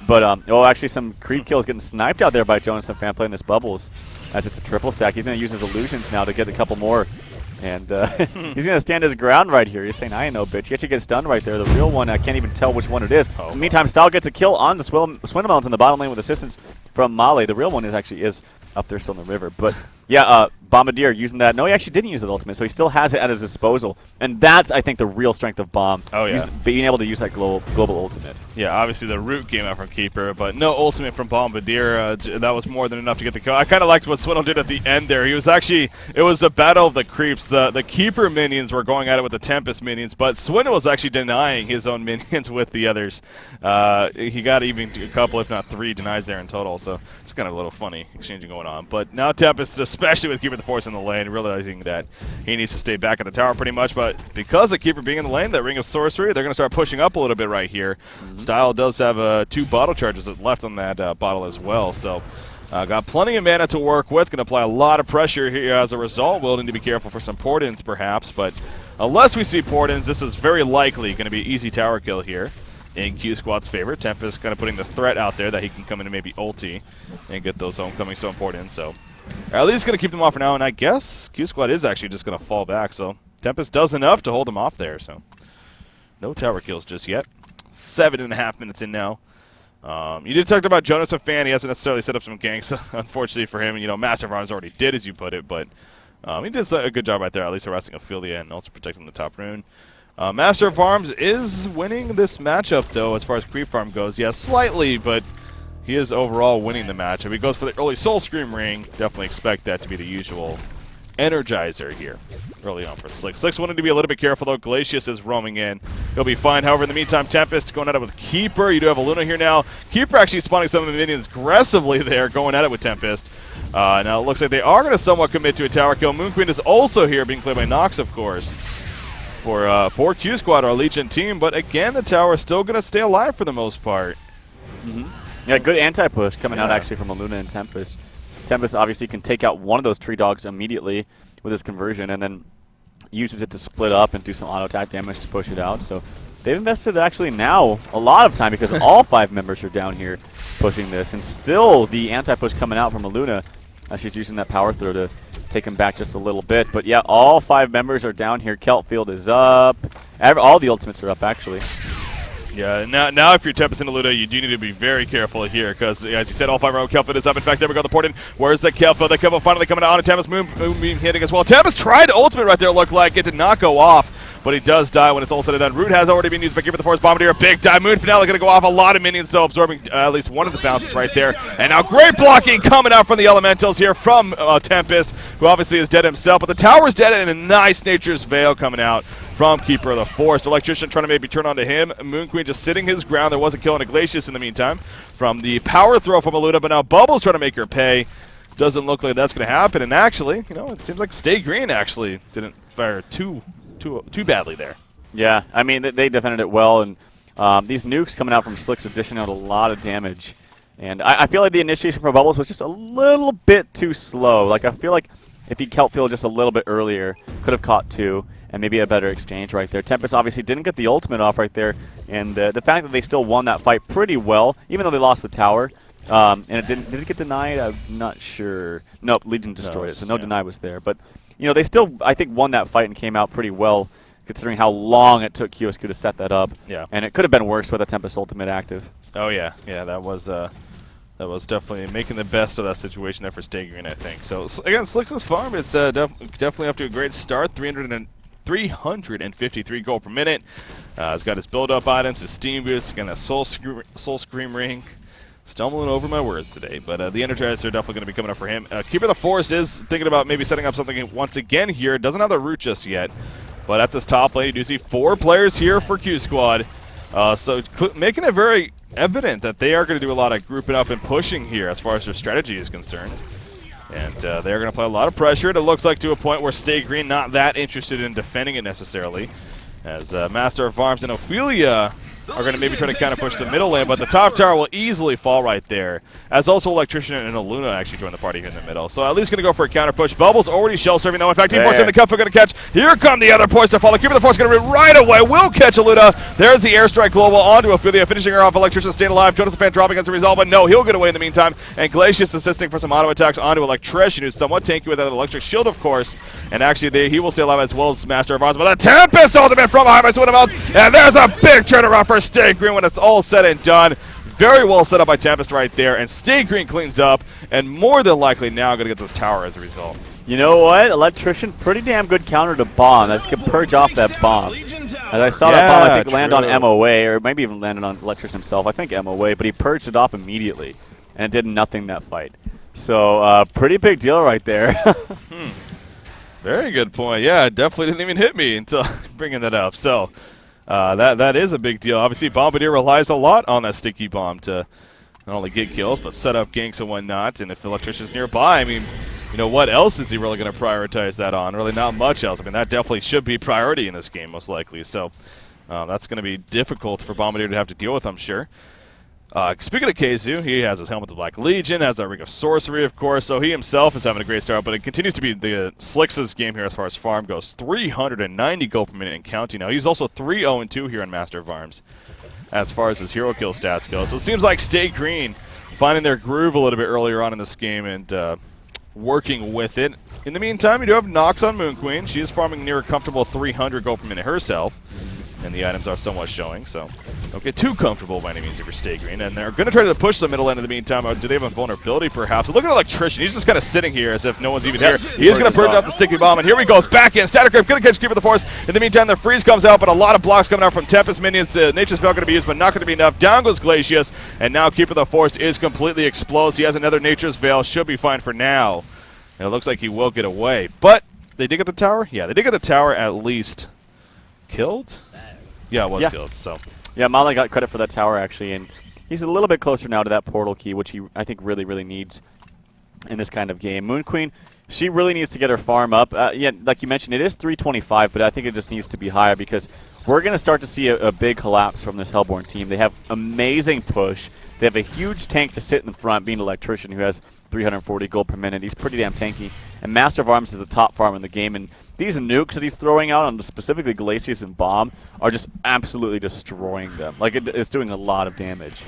Speaker 2: But actually some creep kills getting sniped out there by Jonas Fan playing this bubbles, as it's a triple stack. He's going to use his illusions now to get a couple more And he's going to stand his ground right here. He's saying, I ain't no bitch. He actually gets stunned right there. The real one, I can't even tell which one it is. In the meantime, Style gets a kill on the Swindlemelons in the bottom lane with assistance from Male. The real one actually is up there still in the river. But yeah, Bombardier using that. No, he actually didn't use that ultimate, so he still has it at his disposal. And that's, I think, the real strength of Bomb.
Speaker 1: Oh, yeah.
Speaker 2: Being able to use that global ultimate.
Speaker 1: Yeah, obviously the root came out from Keeper, but no ultimate from Bombardier. That was more than enough to get the kill. I kind of liked what Swindle did at the end there. He was actually, it was a battle of the creeps. The Keeper minions were going at it with the Tempest minions, but Swindle was actually denying his own minions with the others. He got even a couple, if not 3 denies there in total, so it's kind of a little funny exchanging going on. But now Tempest, especially with Keeper the Force in the lane, realizing that he needs to stay back at the tower pretty much, but because of Keeper being in the lane, that Ring of Sorcery, they're going to start pushing up a little bit right here. Style does have 2 bottle charges left on that bottle as well, so got plenty of mana to work with. Going to apply a lot of pressure here as a result. We'll need to be careful for some Portents perhaps, but unless we see Portents, this is very likely going to be an easy tower kill here in QsQ's favor. Tempest kind of putting the threat out there that he can come in and maybe ulti and get those homecoming so important. So at least going to keep them off for now, and I guess QsQ is actually just going to fall back. So Tempest does enough to hold them off there. So no tower kills just yet. 7.5 minutes in now. You did talk about Jonas a fan. He hasn't necessarily set up some ganks, unfortunately for him. You know, Master of Arms already did, as you put it, but he did a good job right there, at least harassing Ophelia and also protecting the top rune. Master of Arms is winning this matchup, though, as far as creep farm goes. Yeah, slightly, but he is overall winning the matchup. He goes for the early Soul Scream ring. Definitely expect that to be the usual Energizer here early on for Slick. Slick's wanted to be a little bit careful, though. Glacius is roaming in. He'll be fine. However, in the meantime, Tempest going at it with Keeper. You do have a Luna here now. Keeper actually spawning some of the minions aggressively there, going at it with Tempest. Now it looks like they are going to somewhat commit to a tower kill. Moon Queen is also here, being played by Nox, of course, for QsQ, our Legion team. But again, the tower is still going to stay alive for the most part.
Speaker 2: Yeah, good anti-push coming out actually from Luna and Tempest. Tempest obviously can take out one of those tree dogs immediately with his conversion, and then uses it to split up and do some auto attack damage to push it out. So they've invested actually now a lot of time because all 5 members are down here pushing this, and still the anti-push coming out from Luna. She's using that power throw to take him back just a little bit. But yeah, all 5 members are down here. Keltfield is up. All the ultimates are up actually.
Speaker 1: Yeah, now if you're Tempest and Luna, you do need to be very careful here, because as you said, all 5 round Kelphield is up. In fact, there we go, the Portent. Where's the Kelphield? The Kelphield finally coming out on Tempest. Moonbeam hitting as well. Tempest tried to ultimate right there, looked like it did not go off, but he does die when it's all said and done. Root has already been used by Keeper the Force. Bombardier, big time. Moon Finale going to go off. A lot of minions, though, absorbing at least one of the bounces right there. And now great blocking coming out from the Elementals here from Tempest, who obviously is dead himself, but the tower's dead, and a nice Nature's Veil coming out from Keeper of the Forest. Electrician trying to maybe turn onto him. Moon Queen just sitting his ground. There was a kill on a Glacius in the meantime from the power throw from Aluna, but now Bubbles trying to make her pay. Doesn't look like that's going to happen, and actually, you know, it seems like Stay Green actually didn't fare too badly there.
Speaker 2: Yeah, I mean, they defended it well, and these nukes coming out from Slick's are dishing out a lot of damage. And I feel like the initiation for Bubbles was just a little bit too slow. Like, I feel like if he'd Keltfield just a little bit earlier, could have caught 2, and maybe a better exchange right there. Tempest obviously didn't get the ultimate off right there, and the fact that they still won that fight pretty well, even though they lost the tower, and did it get denied? I'm not sure. Nope, Legion destroyed it, so no deny was there. But, you know, they still, I think, won that fight and came out pretty well, considering how long it took QsQ to set that up.
Speaker 1: Yeah. And
Speaker 2: it could have been worse with a Tempest ultimate active.
Speaker 1: Oh, yeah. Yeah, that was definitely making the best of that situation there for Stay Green, I think. So, again, Slick's farm, it's definitely off to a great start. 353 gold per minute. He's got his build-up items, his steam boots, again, that Soul Scream ring. Stumbling over my words today, but the Energizers are definitely going to be coming up for him. Keeper the Force is thinking about maybe setting up something once again here. Doesn't have the root just yet, but at this top lane, you do see 4 players here for QsQ. So making it very evident that they are going to do a lot of grouping up and pushing here as far as their strategy is concerned. And they're going to apply a lot of pressure. It looks like to a point where Stay Green not that interested in defending it necessarily, as Master of Arms and Ophelia are going to maybe try to kind of push the middle lane, but the top tower will easily fall right there. As also Electrician and Luna actually join the party here in the middle. So at least going to go for a counter push. Bubbles already shell serving though. In fact, Team Force in the cup are going to catch. Here come the other points to follow. Keeper the Force going to be right away. Will catch a Luna. There's the airstrike global onto Ophelia, finishing her off. Electrician staying alive. Jonas Fan dropping as a result, but no, he'll get away in the meantime. And Glacius assisting for some auto attacks onto Electrician, who's somewhat tanky with that electric shield, of course. And actually, he will stay alive as well as Master of Arms. But a Tempest ultimate from behind by someone else. And there's a big turnaround for Stay Green when it's all said and done. Very well set up by Tempest right there. And Stay Green cleans up. And more than likely now going to get this tower as a result.
Speaker 2: You know what? Electrician, pretty damn good counter to bomb. That's going to purge off that bomb. As I saw that bomb, I think, land on MOA, or maybe even landed on Electrician himself. I think MOA, but he purged it off immediately. And it did nothing that fight. So, pretty big deal right there.
Speaker 1: Very good point. Yeah, it definitely didn't even hit me until bringing that up. So, that is a big deal. Obviously, Bombardier relies a lot on that sticky bomb to not only get kills, but set up ganks and whatnot. And if Electrician's nearby, I mean, you know, what else is he really going to prioritize that on? Really not much else. I mean, that definitely should be priority in this game, most likely. So, that's going to be difficult for Bombardier to have to deal with, I'm sure. Speaking of QsQ, he has his Helmet of Black Legion, has that Ring of Sorcery, of course, so he himself is having a great start, but it continues to be the Slick's game here as far as farm goes. 390 gold per minute and counting now. He's also 3-0-2 here in Master of Arms as far as his hero kill stats go. So it seems like Stay Green finding their groove a little bit earlier on in this game and working with it. In the meantime, you do have Nox on Moon Queen. She is farming near a comfortable 300 gold per minute herself. And the items are somewhat showing, so don't get too comfortable by any means if you're Stay Green. And they're going to try to push the middle end in the meantime. Do they have a vulnerability, perhaps? But look at Electrician. He's just kind of sitting here as if no one's even here. He is going to purge out the sticky bomb, and here he goes. Back in. Static Grip going to catch Keeper of the Force. In the meantime, the freeze comes out, but a lot of blocks coming out from Tempest minions. Nature's Spell going to be used, but not going to be enough. Down goes Glacius, and now Keeper of the Force is completely exposed. He has another Nature's Veil. Should be fine for now. And it looks like he will get away. But they did get the tower? Yeah, they did get the tower at least. Killed? Yeah, it was killed, so.
Speaker 2: Yeah, Mala got credit for that tower, actually, and he's a little bit closer now to that portal key, which he, I think, really, really needs in this kind of game. Moon Queen, she really needs to get her farm up. Yeah, like you mentioned, it is 325, but I think it just needs to be higher because we're going to start to see a big collapse from this Hellborn team. They have amazing push. They have a huge tank to sit in the front, being Electrician, who has 340 gold per minute. He's pretty damn tanky. And Master of Arms is the top farm in the game. And these nukes that he's throwing out on specifically Glacius and Bomb are just absolutely destroying them. Like, it's doing a lot of damage.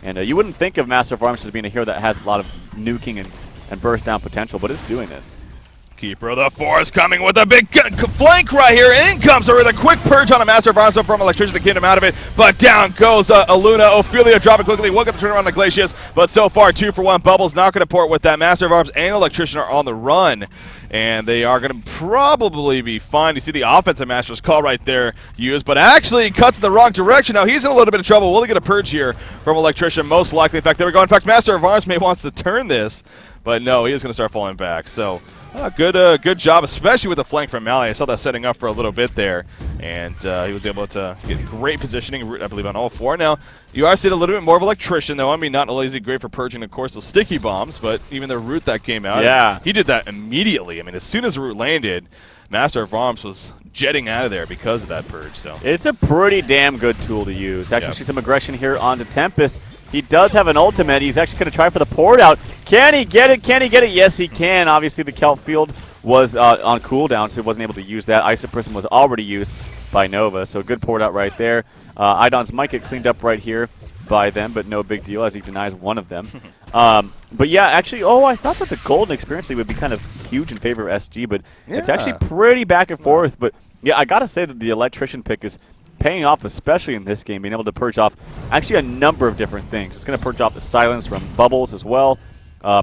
Speaker 2: And you wouldn't think of Master of Arms as being a hero that has a lot of nuking and burst down potential, but it's doing it.
Speaker 1: Keeper of the Forest coming with a big flank right here. In comes her with a quick purge on a Master of Arms up from Electrician to get him out of it. But down goes Aluna. Ophelia dropping quickly. We'll get the turnaround on Glacius. But so far, 2-for-1. Bubbles not going to port with that. Master of Arms and Electrician are on the run. And they are going to probably be fine. You see the offensive Master's call right there used. But actually, he cuts in the wrong direction. Now he's in a little bit of trouble. Will he get a purge here from Electrician? Most likely. In fact, there we go. In fact, Master of Arms may wants to turn this. But no, he is going to start falling back. So good job, especially with the flank from Mally. I saw that setting up for a little bit there, and he was able to get great positioning, I believe, on all four. Now, you are seeing a little bit more of Electrician, though. I mean, not only is he great for purging, of course, those sticky bombs, but even the root that came out.
Speaker 2: Yeah.
Speaker 1: He did that immediately. I mean, as soon as the root landed, Master of Arms was jetting out of there because of that purge. So
Speaker 2: it's a pretty damn good tool to use. Actually, see some aggression here onto Tempest. He does have an ultimate. He's actually going to try for the port out. Can he get it? Can he get it? Yes, he can. Obviously, the Kelp Field was on cooldown, so he wasn't able to use that. Isoprism was already used by Nova, so good port out right there. Idon's might get cleaned up right here by them, but no big deal as he denies one of them. But yeah, actually, I thought that the golden experience lead would be kind of huge in favor of SG, but it's actually pretty back and forth. But yeah, I got to say that the Electrician pick is paying off, especially in this game, being able to purge off actually a number of different things. It's going to purge off the silence from Bubbles as well. I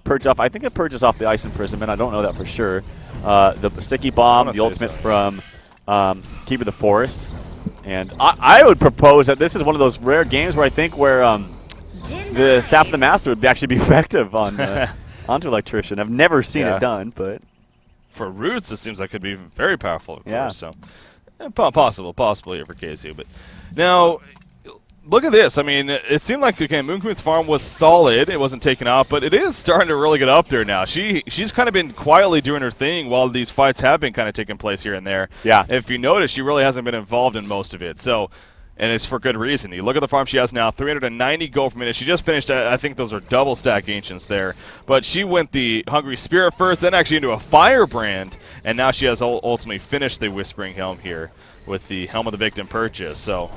Speaker 2: think it purges off the Ice Imprisonment. I don't know that for sure. The Sticky Bomb, the ultimate from Keeper of the Forest. And I would propose that this is one of those rare games where I think where the Staff of the Master would actually be effective on onto Electrician. I've never seen it done, but
Speaker 1: for roots, it seems like it could be very powerful, of course. So. Possible here for QsQ. But now, look at this. I mean, it seemed like, okay, Moon Queen's farm was solid. It wasn't taken out, but it is starting to really get up there now. She's kind of been quietly doing her thing while these fights have been kind of taking place here and there.
Speaker 2: Yeah.
Speaker 1: If you notice, she really hasn't been involved in most of it. So And it's for good reason. You look at the farm she has now, 390 gold per minute. She just finished, I think those are double stack Ancients there. But she went the Hungry Spirit first, then actually into a Firebrand. And now she has ultimately finished the Whispering Helm here with the Helm of the Victim purchase. So,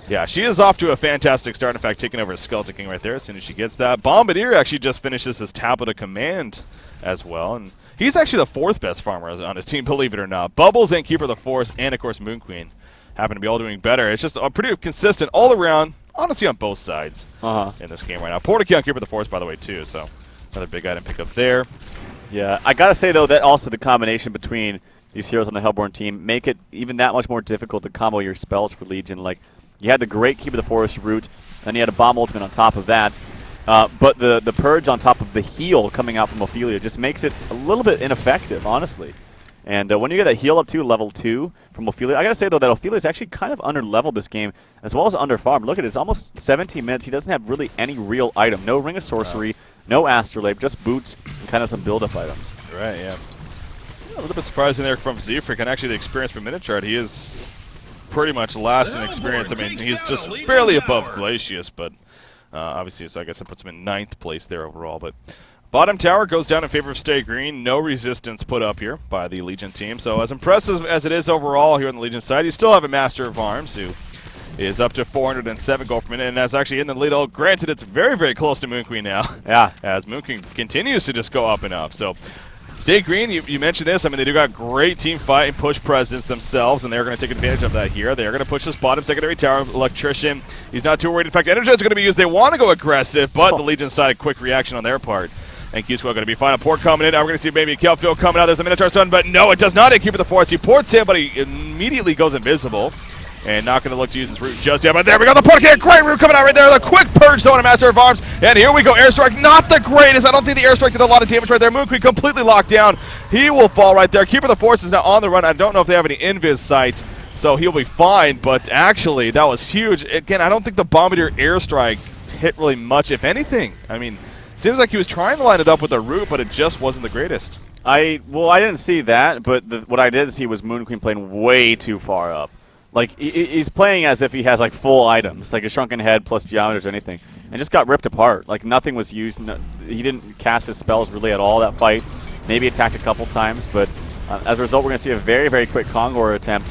Speaker 1: yeah, she is off to a fantastic start. In fact, taking over a Skeleton King right there as soon as she gets that. Bombardier actually just finishes his Tablet of Command as well. And he's actually the 4th best farmer on his team, believe it or not. Bubbles and Keeper of the Forest and, of course, Moon Queen happen to be all doing better. It's just pretty consistent all around, honestly, on both sides in this game right now. Portakey on Keeper of the Forest, by the way, too. So another big item pickup there.
Speaker 2: Yeah, I gotta say though that also the combination between these heroes on the Hellborn team make it even that much more difficult to combo your spells for Legion. Like, you had the great Keeper of the Forest route, then you had a Bomb Ultimate on top of that. But the Purge on top of the heal coming out from Ophelia just makes it a little bit ineffective, honestly. And when you get that heal up to level 2 from Ophelia, I gotta say though that Ophelia is actually kind of under-leveled this game, as well as under-farmed. Look at it, it's almost 17 minutes. He doesn't have really any real item. No Ring of Sorcery, no Astrolabe, just boots and kind of some build-up items.
Speaker 1: Right, yeah. A little bit surprising there from Zefric, and actually the experience per minute chart, he is pretty much last in experience. I mean, he's just barely above Glacius, but obviously, so I guess it puts him in 9th place there overall. But bottom tower goes down in favor of Stay Green. No resistance put up here by the Legion team. So as impressive as it is overall here on the Legion side, you still have a Master of Arms who is up to 407 gold per minute, and that's actually in the lead. Oh, granted, it's very, very close to Moon Queen now.
Speaker 2: Yeah.
Speaker 1: As Moon Queen continues to just go up and up. So Stay Green, you mentioned this. I mean, they do got great team fight and push presence themselves, and they're going to take advantage of that here. They're going to push this bottom secondary tower. Electrician, he's not too worried. In fact, Energize are going to be used. They want to go aggressive, but the Legion side, a quick reaction on their part. And QsQ going to be fine. A port coming in. Now we're going to see maybe Kelfield coming out. There's a Minotaur stun, but no, it does not. Keeper of the Forest. He ports him, but he immediately goes invisible. And not going to look to use his root just yet. But there we go. The port can't. Great root coming out right there. The quick purge zone of Master of Arms. And here we go. Airstrike. Not the greatest. I don't think the airstrike did a lot of damage right there. Moon Queen completely locked down. He will fall right there. Keeper of the Forest is now on the run. I don't know if they have any invis sight, so he'll be fine. But actually, that was huge. Again, I don't think the Bombardier airstrike hit really much, if anything. I mean, seems like he was trying to line it up with the root, but it just wasn't the greatest.
Speaker 2: Well, I didn't see that, but what I did see was Moon Queen playing way too far up. Like, he's playing as if he has, like, full items, like a Shrunken Head plus Geometers or anything, and just got ripped apart. Like, nothing was used. He didn't cast his spells really at all that fight. Maybe attacked a couple times, but as a result, we're going to see a very, very quick Kongor attempt.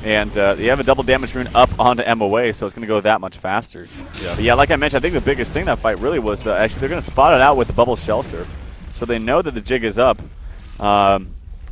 Speaker 2: And you have a double damage rune up onto MOA, so it's going to go that much faster. Yeah. But yeah, like I mentioned, I think the biggest thing that fight really was that actually they're going to spot it out with the Bubble Shell Surf. So they know that the jig is up.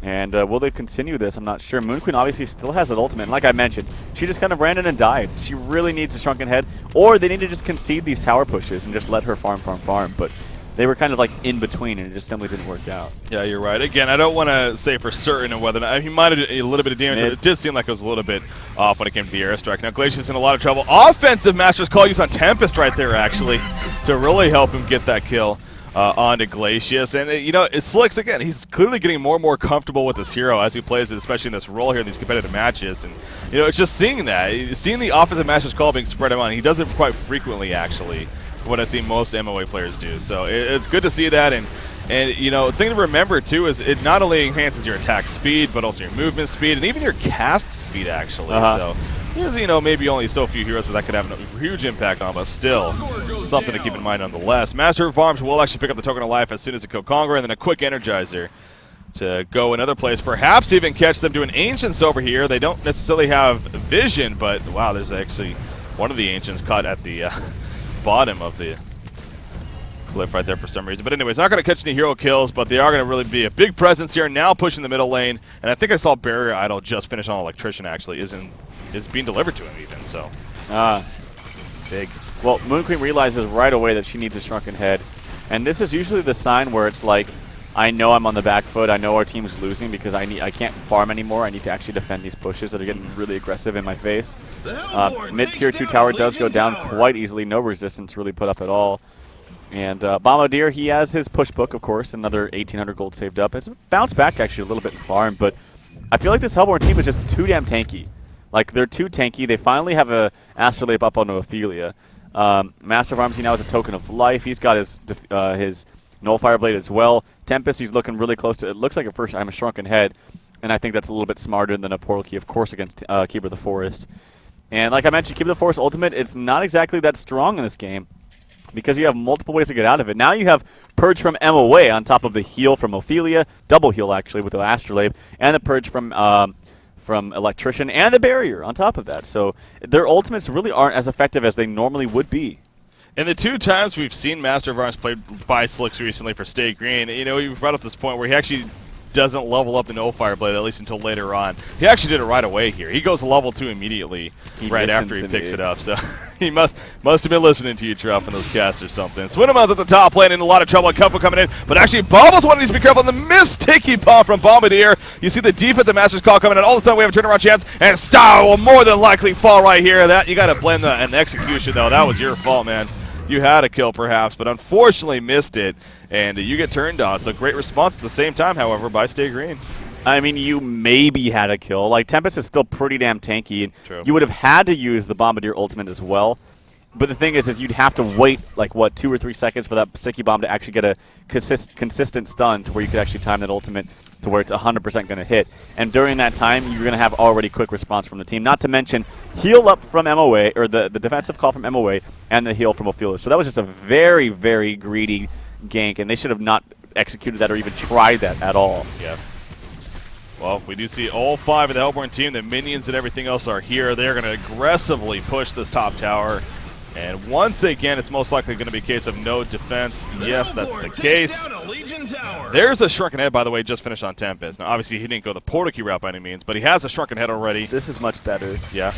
Speaker 2: And will they continue this? I'm not sure. Moon Queen obviously still has an ultimate. And like I mentioned, she just kind of ran in and died. She really needs a Shrunken Head. Or they need to just concede these tower pushes and just let her farm. But they were kind of like in between, and it just simply didn't work out.
Speaker 1: Yeah, you're right. Again, I don't want to say for certain whether or not, he might have a little bit of damage, but it did seem like it was a little bit off when it came to the airstrike. Now, Glacius in a lot of trouble. Offensive Master's Call use on Tempest right there, actually, to really help him get that kill onto Glacius. And, you know, Slicks, again, he's clearly getting more and more comfortable with this hero as he plays it, especially in this role here in these competitive matches. And, you know, it's just seeing that. Seeing the offensive Master's Call being spread around. He does it quite frequently, actually, what I see most MOA players do. So it's good to see that. And you know, the thing to remember, too, is it not only enhances your attack speed, but also your movement speed, and even your cast speed, actually. So there's, you know, maybe only so few heroes that could have a huge impact on, but still something to keep in mind nonetheless. Master of Arms will actually pick up the Token of Life as soon as it killed Conqueror, and then a quick Energizer to go another place. Perhaps even catch them doing Ancients over here. They don't necessarily have vision, but wow, there's actually one of the Ancients caught at the bottom of the cliff right there for some reason. But anyways, not going to catch any hero kills, but they are going to really be a big presence here. Now pushing the middle lane, and I think I saw Barrier Idol just finish on Electrician, actually, is being delivered to him even, so.
Speaker 2: Big. Well, Moon Queen realizes right away that she needs a Shrunken Head, and this is usually the sign where it's like, I know I'm on the back foot, I know our team's losing because I can't farm anymore, I need to actually defend these pushes that are getting really aggressive in my face. Mid-tier 2 tower does go down quite easily, no resistance really put up at all. And Bombardier, he has his push book, of course, another 1,800 gold saved up. It's bounced back actually a little bit in farm, but I feel like this Hellborn team is just too damn tanky. Like, they're too tanky. They finally have a Astrolabe up onto Ophelia. Master of Arms, he now has a Token of Life. He's got his Nullfire Blade as well. Tempest, he's looking really close to it. Looks like at first I'm a Shrunken Head, and I think that's a little bit smarter than a Portal Key, of course, against Keeper of the Forest. And like I mentioned, Keep the Force Ultimate, it's not exactly that strong in this game because you have multiple ways to get out of it. Now you have Purge from MOA on top of the heal from Ophelia, double heal actually with the Astrolabe, and the Purge from Electrician and the Barrier on top of that. So their ultimates really aren't as effective as they normally would be.
Speaker 1: And the 2 times we've seen Master of Arms played by Slicks recently for Stay Green, you know, you've brought up this point where he actually doesn't level up the No Fire Blade, at least until later on. He actually did it right away here. He goes level 2 immediately right after he picks it up. So he must have been listening to you, Truff, in those casts or something. Swinama's at the top lane in a lot of trouble. Cuffle coming in, but actually Bubbles one needs to be careful. And the missed Sticky Bomb from Bombardier. You see the defensive Master's Call coming in. All of a sudden we have a turnaround chance, and Style will more than likely fall right here. That you got to blame an execution, though. That was your fault, man. You had a kill, perhaps, but unfortunately missed it, and you get turned on. So great response at the same time, however, by Stay Green.
Speaker 2: I mean, you maybe had a kill. Like, Tempest is still pretty damn tanky, and
Speaker 1: True.
Speaker 2: you would have had to use the Bombardier ultimate as well. But the thing is you'd have to wait, like, what, 2 or 3 seconds for that Sticky Bomb to actually get a consistent stun to where you could actually time that ultimate to where it's 100% going to hit. And during that time, you're going to have already quick response from the team. Not to mention heal up from MOA, or the defensive call from MOA, and the heal from Ophelia. So that was just a very, very greedy gank, and they should have not executed that or even tried that at all.
Speaker 1: Yeah. Well, we do see all 5 of the Hellborn team. The minions and everything else are here. They're going to aggressively push this top tower. And once again, it's most likely going to be a case of no defense. Yes, that's the case. There's a Shrunken Head, by the way, just finished on Tempest. Now, obviously, he didn't go the Portal Key route by any means, but he has a Shrunken Head already.
Speaker 2: This is much better.
Speaker 1: Yeah.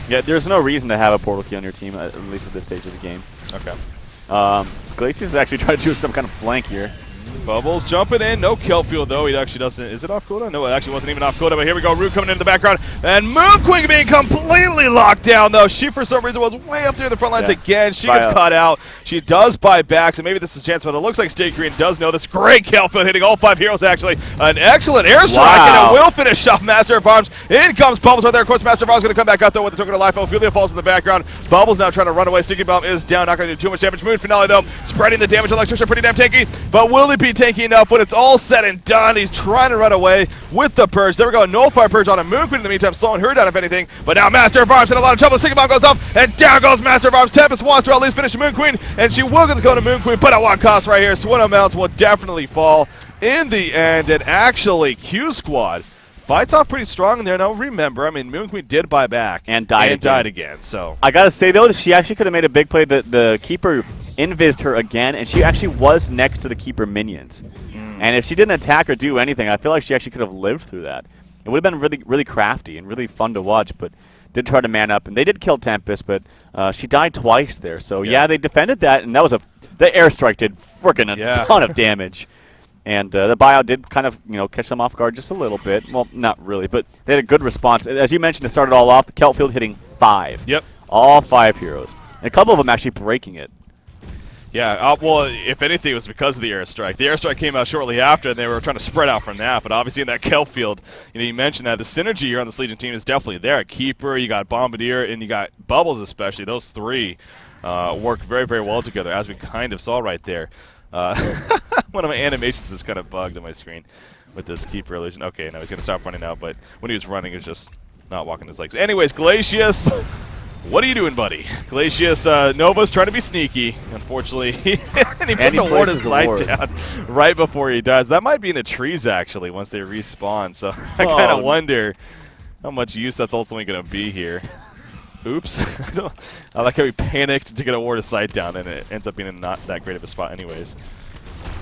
Speaker 2: Yeah, there's no reason to have a Portal Key on your team, at least at this stage of the game.
Speaker 1: Okay.
Speaker 2: Glacius is actually trying to do some kind of flank here.
Speaker 1: Bubbles jumping in. No kill field, though. He actually doesn't. Is it off cooldown? No, it actually wasn't even off cooldown. But here we go. Root coming into the background. And Moonqueen being completely locked down, though. She, for some reason, was way up there in the front lines again. She gets caught out. She does buy back, so maybe this is a chance, but it looks like Stay Green does know this. Great kill field hitting all 5 heroes, actually. An excellent airstrike, and it will finish off Master of Arms. In comes Bubbles right there. Of course, Master of Arms going to come back out, though, with the token of life. Ophelia falls in the background. Bubbles now trying to run away. Sticky Bomb is down. Not going to do too much damage. Moon Finale, though, spreading the damage. Electrician pretty damn tanky, but will he be tanky enough when it's all said and done? He's trying to run away with the Purge. There we go. No Fire Purge on a Moonqueen in the meantime, slowing her down, if anything. But now Master of Arms in a lot of trouble. Sticky Bomb goes off, and down goes Master of Arms. Tempest wants to at least finish Moonqueen, and she will get the cone of Moonqueen, but at what cost right here? Swin amounts will definitely fall in the end, and actually Q Squad fights off pretty strong in there. Now remember, I mean, Moonqueen did buy back
Speaker 2: and died
Speaker 1: again. So
Speaker 2: I gotta say though, she actually could have made a big play. The Keeper invised her again, and she actually was next to the Keeper minions. And if she didn't attack or do anything, I feel like she actually could have lived through that. It would have been really, really crafty and really fun to watch, but did try to man up. And they did kill Tempest, but she died twice there. So yeah, they defended that, and that was the airstrike did frickin' a ton of damage. And the buyout did kind of, catch them off guard just a little bit. Well, not really, but they had a good response. As you mentioned, it started all off, the Kelp Field hitting 5.
Speaker 1: Yep.
Speaker 2: All 5 heroes. And a couple of them actually breaking it.
Speaker 1: Yeah, well, if anything, it was because of the airstrike. The airstrike came out shortly after, and they were trying to spread out from that. But obviously in that Kelp Field, you mentioned that the synergy here on this Legion team is definitely there. Keeper, you got Bombardier, and you got Bubbles especially. Those 3 work very, very well together, as we kind of saw right there. One of my animations is kind of bugged on my screen with this Keeper illusion. Okay, now he's going to stop running now, but when he was running, he was just not walking his legs. Anyways, Glacius, what are you doing, buddy? Glacius, Nova's trying to be sneaky. Unfortunately, he puts a ward of sight down right before he dies. That might be in the trees, actually, once they respawn. So I kind of wonder how much use that's ultimately going to be here. Oops. I like how he panicked to get a ward of sight down, and it ends up being in not that great of a spot anyways.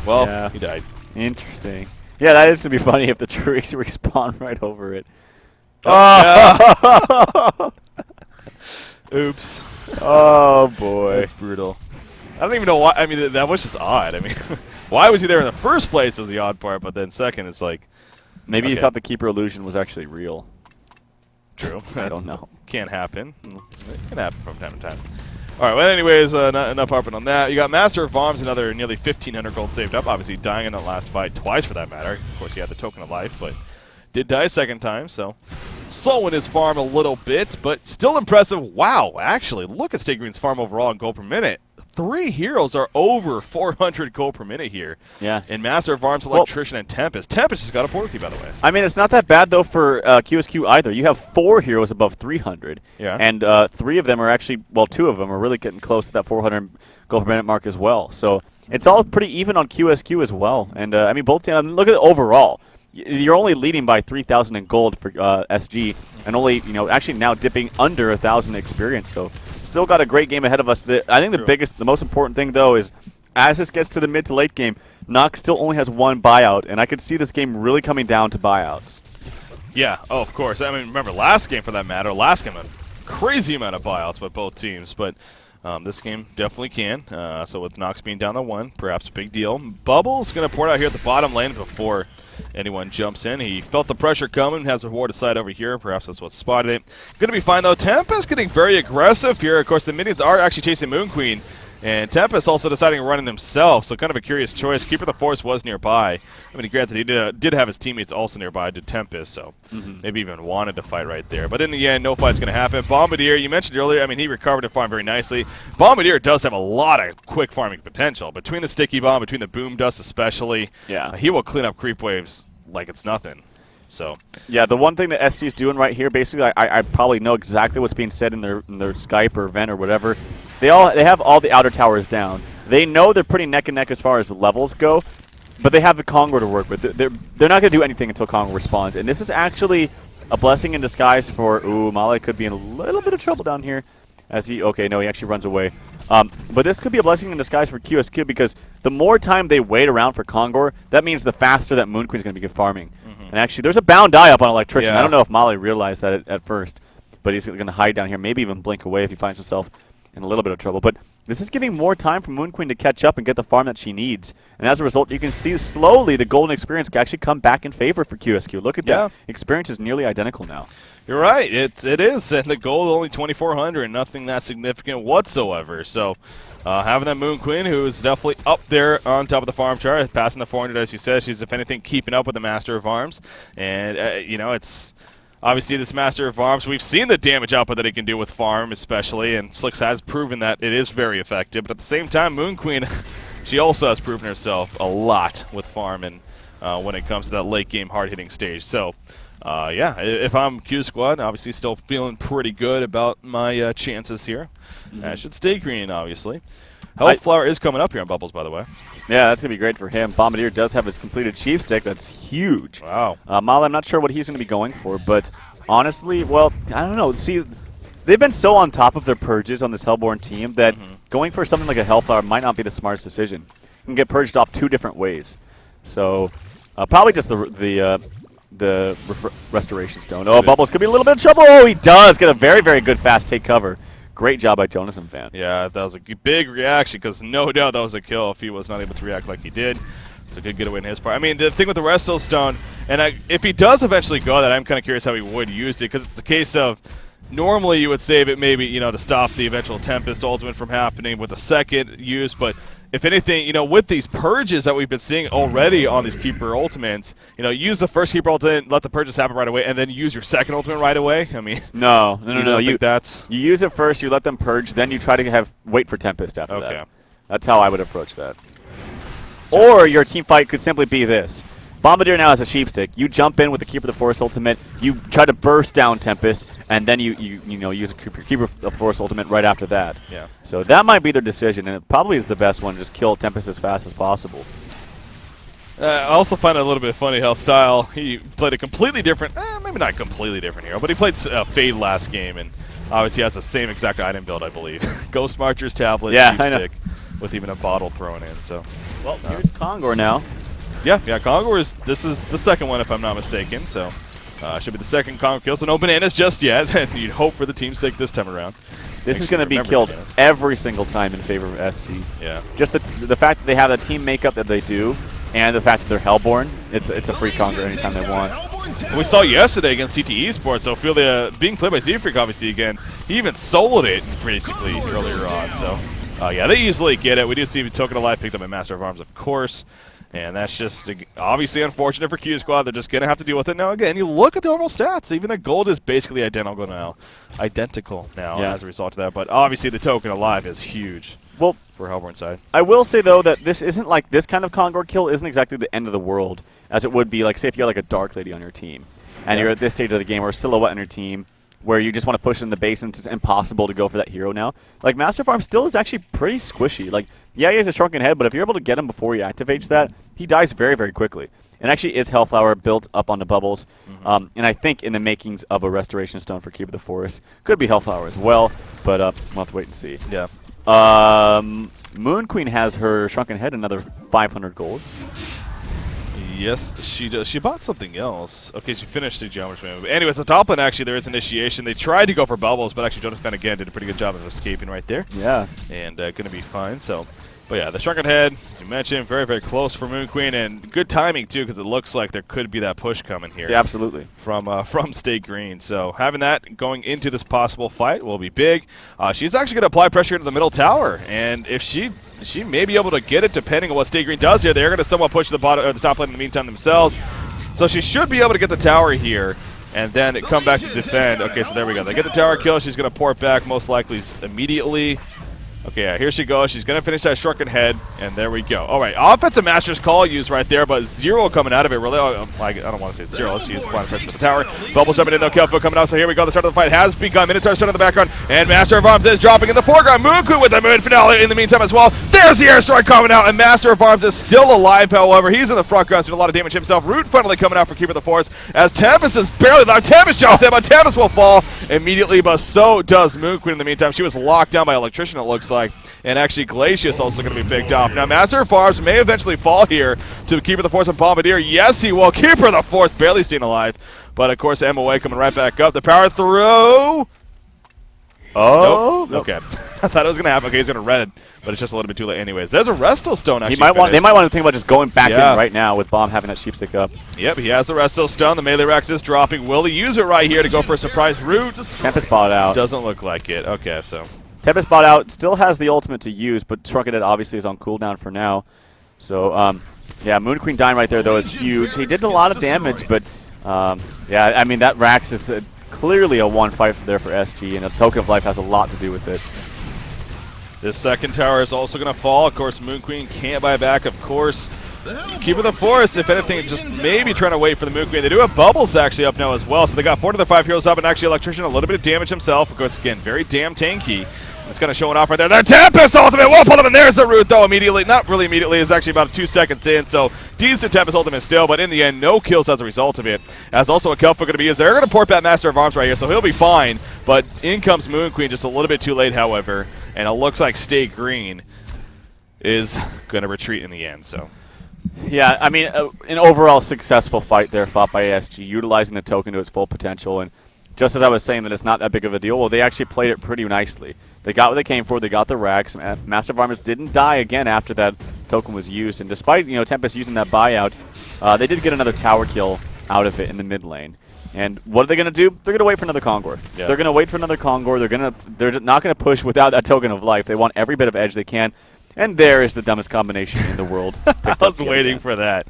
Speaker 1: Well, he died.
Speaker 2: Interesting. Yeah, that is going to be funny if the trees respawn right over it.
Speaker 1: Oh, oops.
Speaker 2: Oh, boy.
Speaker 1: That's brutal. I don't even know why. I mean, that was just odd. I mean, why was he there in the first place was the odd part, but then second, it's like...
Speaker 2: Maybe he thought the Keeper illusion was actually real.
Speaker 1: True.
Speaker 2: I don't know.
Speaker 1: Can't happen. It can happen from time to time. All right, well, anyways, enough harping on that. You got Master of Arms, another nearly 1,500 gold saved up, obviously dying in that last fight, twice for that matter. Of course, he had the token of life, but did die a second time, so slowing his farm a little bit, but still impressive. Wow, actually, look at Stay Green's farm overall in gold per minute. 3 heroes are over 400 gold per minute here.
Speaker 2: Yeah.
Speaker 1: In Master of Arms, Electrician, and Tempest. Tempest just got a 4 key, by the way.
Speaker 2: I mean, it's not that bad, though, for QsQ either. You have 4 heroes above 300.
Speaker 1: Yeah.
Speaker 2: And 3 of them are actually, well, 2 of them are really getting close to that 400 gold per minute mark as well. So it's all pretty even on QsQ as well. And, I mean, both teams, look at it overall. You're only leading by 3,000 in gold for SG, and only, actually now dipping under 1,000 experience. So still got a great game ahead of us. I think the most important thing, though, is as this gets to the mid to late game, Nox still only has 1 buyout, and I could see this game really coming down to buyouts.
Speaker 1: Yeah, oh, of course. I mean, remember, last game, for that matter, last game, a crazy amount of buyouts by both teams, but this game definitely can. So with Nox being down to 1, perhaps a big deal. Bubble's going to port out here at the bottom lane before anyone jumps in. He felt the pressure coming, has a ward aside over here. Perhaps that's what spotted it. Going to be fine, though. Tempest getting very aggressive here. Of course, the minions are actually chasing Moon Queen, and Tempest also deciding to run in himself, so kind of a curious choice. Keeper of the Forest was nearby. I mean, granted, he did have his teammates also nearby, did Tempest, so maybe even wanted to fight right there. But in the end, no fight's going to happen. Bombardier, you mentioned earlier, I mean, he recovered and farmed very nicely. Bombardier does have a lot of quick farming potential. Between the Sticky Bomb, between the Boom Dust especially, he will clean up creep waves like it's nothing. So
Speaker 2: yeah, the one thing that SG's doing right here, basically, I probably know exactly what's being said in their Skype or vent or whatever. They have all the outer towers down. They know they're pretty neck and neck as far as levels go, but they have the Congo to work with. They're not going to do anything until Congo responds, and this is actually a blessing in disguise for Male could be in a little bit of trouble down here. As he actually runs away. But this could be a blessing in disguise for QsQ because the more time they wait around for Kongor, that means the faster that Moon Queen's going to be farming. And actually, there's a bound die up on Electrician. I don't know if Male realized that at first, but he's going to hide down here, maybe even blink away if he finds himself in a little bit of trouble. But this is giving more time for Moon Queen to catch up and get the farm that she needs. And as a result, you can see slowly the golden experience can actually come back in favor for QsQ. Look at that. Experience is nearly identical now.
Speaker 1: You're right. It is, and the gold only 2,400, nothing that significant whatsoever. So having that Moon Queen, who is definitely up there on top of the farm chart, passing the 400, as you said, she's if anything keeping up with the Master of Arms, and it's obviously this Master of Arms. We've seen the damage output that it can do with farm, especially, and Slicks has proven that it is very effective. But at the same time, Moon Queen, she also has proven herself a lot with farm, and when it comes to that late game hard hitting stage. So. Yeah, if I'm Q Squad, obviously still feeling pretty good about my chances here. I should stay green, obviously. Health Flower is coming up here on Bubbles, by the way.
Speaker 2: Yeah, that's going to be great for him. Bombardier does have his completed Chief Stick. That's huge.
Speaker 1: Wow.
Speaker 2: Mala, I'm not sure what he's going to be going for, but honestly, well, I don't know. See, they've been so on top of their purges on this Hellborn team that going for something like a Health Flower might not be the smartest decision. You can get purged off 2 different ways. So probably just the Restoration Stone. Oh, Bubbles could be a little bit of trouble. Oh, he does get a very, very good fast take cover. Great job by Jonas and Fan.
Speaker 1: Yeah, that was a big reaction because no doubt that was a kill if he was not able to react like he did. So good getaway in his part. I mean, the thing with the Resto Stone, and if he does eventually go that, I'm kind of curious how he would use it because it's the case of normally you would save it maybe, to stop the eventual Tempest ultimate from happening with a second use, but if anything, with these purges that we've been seeing already on these Keeper ultimates, use the first Keeper ultimate, let the purges happen right away, and then use your second ultimate right away. I mean,
Speaker 2: no. You use it first, you let them purge, then you try to wait for Tempest after that. That's how I would approach that. Or your team fight could simply be this. Bombardier now has a Sheep Stick. You jump in with the Keeper of the Forest ultimate. You try to burst down Tempest, and then you use a Keeper of the Forest ultimate right after that.
Speaker 1: Yeah.
Speaker 2: So that might be their decision, and it probably is the best one. Just kill Tempest as fast as possible.
Speaker 1: I also find it a little bit funny how Style, he played a completely different, maybe not completely different hero, but he played Fade last game, and obviously has the same exact item build, I believe. Ghost Marcher's tablet, Sheep Stick, with even a bottle thrown in. So,
Speaker 2: well, here's Kongor now.
Speaker 1: Yeah, Kongor this is the second one if I'm not mistaken, so should be the second Kongor kill, so no bananas just yet, and you'd hope for the team's sake this time around.
Speaker 2: This is going to be killed every single time in favor of SG.
Speaker 1: Yeah.
Speaker 2: Just the fact that they have the team makeup that they do, and the fact that they're Hellborn, it's a free Kongor anytime they want.
Speaker 1: We saw yesterday against CT Esports, so Ophelia being played by Z-Freak obviously again, he even soloed it basically earlier on, so yeah, they easily get it. We do see Token Alive picked up a Master of Arms, of course. And that's just obviously unfortunate for Q Squad. They're just going to have to deal with it. Now, again, you look at the overall stats. Even the gold is basically identical now
Speaker 2: Yeah.
Speaker 1: as a result of that. But obviously the token alive is huge
Speaker 2: Well,
Speaker 1: for Hellborn side.
Speaker 2: I will say, though, that this isn't like this kind of Concord kill isn't exactly the end of the world, as it would be, like, say, if you had like a Dark Lady on your team, and you're at this stage of the game, or a Silhouette on your team, where you just want to push in the base and it's impossible to go for that hero now. Like, Master Farm still is actually pretty squishy. Like, yeah, he has a shrunken head, but if you're able to get him before he activates that, he dies very, very quickly. And actually is Hellflower built up onto bubbles. And I think in the makings of a Restoration Stone for Keep of the Forest. Could be Hellflower as well, but we'll have to wait and see.
Speaker 1: Yeah.
Speaker 2: Moon Queen has her shrunken head, another 500 gold.
Speaker 1: Yes, she does. She bought something else. Okay, she finished the Geometry move. Anyways, the top lane, actually, there is initiation. They tried to go for bubbles, but actually Jonas Fan, again, did a pretty good job of escaping right there.
Speaker 2: Yeah.
Speaker 1: And going to be fine, so... But yeah, the Shrunken Head, as you mentioned, very, very close for Moon Queen, and good timing, too, because it looks like there could be that push coming here.
Speaker 2: Yeah, absolutely.
Speaker 1: From State Green. So having that going into this possible fight will be big. She's actually going to apply pressure into the middle tower, and if she may be able to get it, depending on what State Green does here. They're going to somewhat push the bottom or the top lane in the meantime themselves. So she should be able to get the tower here, and then come back to defend. Okay, so there we go. They get the tower kill. She's going to port back most likely immediately. Okay, yeah, here she goes. She's going to finish that Shrunken Head, and there we go. All right, offensive Master's Call used right there, but zero coming out of it, really. I don't want to say zero. She is applying pressure to the tower. Bubbles jumping in, though. Kelfo coming out, so here we go. The start of the fight has begun. Minotaur starting in the background, and Master of Arms is dropping in the foreground. Moonku with the Moon Finale in the meantime as well. There's the airstrike coming out, and Master of Arms is still alive, however. He's in the front ground, doing a lot of damage himself. Root finally coming out for Keeper of the Forest, as Tempest is barely alive. Tempest jumps in, but Tempest will fall immediately, but so does Moon Queen in the meantime. She was locked down by Electrician, it looks like. And actually, Glacius also going to be picked off. Now, Master of Farms may eventually fall here to Keeper of the Forest and Bombardier. Yes, he will. Keeper of the Forest barely staying alive. But, of course, MOA coming right back up. The power throw.
Speaker 2: Oh.
Speaker 1: Nope. Okay. I thought it was going to happen. Okay, he's going to red, but it's just a little bit too late anyways. There's a Resto Stone actually.
Speaker 2: They might want to think about just going back in right now with Bomb having that sheep stick up.
Speaker 1: Yep, he has the Resto Stone. The melee Rex is dropping. Will he use it right here to go for a surprise root?
Speaker 2: Tempest bought out.
Speaker 1: Doesn't look like it. Okay, so...
Speaker 2: Tempest bought out, still has the ultimate to use, but Shrunken Head obviously is on cooldown for now. So, yeah, Moon Queen dying right there, though, is huge. He did a lot of damage, but, yeah, I mean, that Rax is clearly a one fight there for SG, and a Token of Life has a lot to do with it.
Speaker 1: This second tower is also going to fall. Of course, Moon Queen can't buy back, of course. Keeper of the Forest, if anything, just maybe trying to wait for the Moon Queen. They do have Bubbles actually up now as well, so they got 4 to their 5 heroes up, and actually Electrician, a little bit of damage himself. Of course, again, very damn tanky. It's kind of showing off right there. The Tempest ultimate will pull him in. There's the root, though, immediately. Not really immediately. It's actually about 2 seconds in, so decent Tempest ultimate still, but in the end, no kills as a result of it. As also a Kelp going to be used. They're going to port that Master of Arms right here, so he'll be fine, but in comes Moon Queen just a little bit too late, however, and it looks like State Green is going to retreat in the end, so...
Speaker 2: Yeah, I mean, an overall successful fight there fought by ASG, utilizing the token to its full potential, and just as I was saying that it's not that big of a deal, well, they actually played it pretty nicely. They got what they came for, they got the Rax. Master of Arms didn't die again after that token was used, and despite, you know, Tempest using that buyout, they did get another tower kill out of it in the mid lane. And what are they going to do? They're going to wait for another Kongor. Yeah. They're going to wait for another Kongor. They're not going to push without that token of life. They want every bit of edge they can. And there is the dumbest combination in the world.
Speaker 1: I was waiting for that.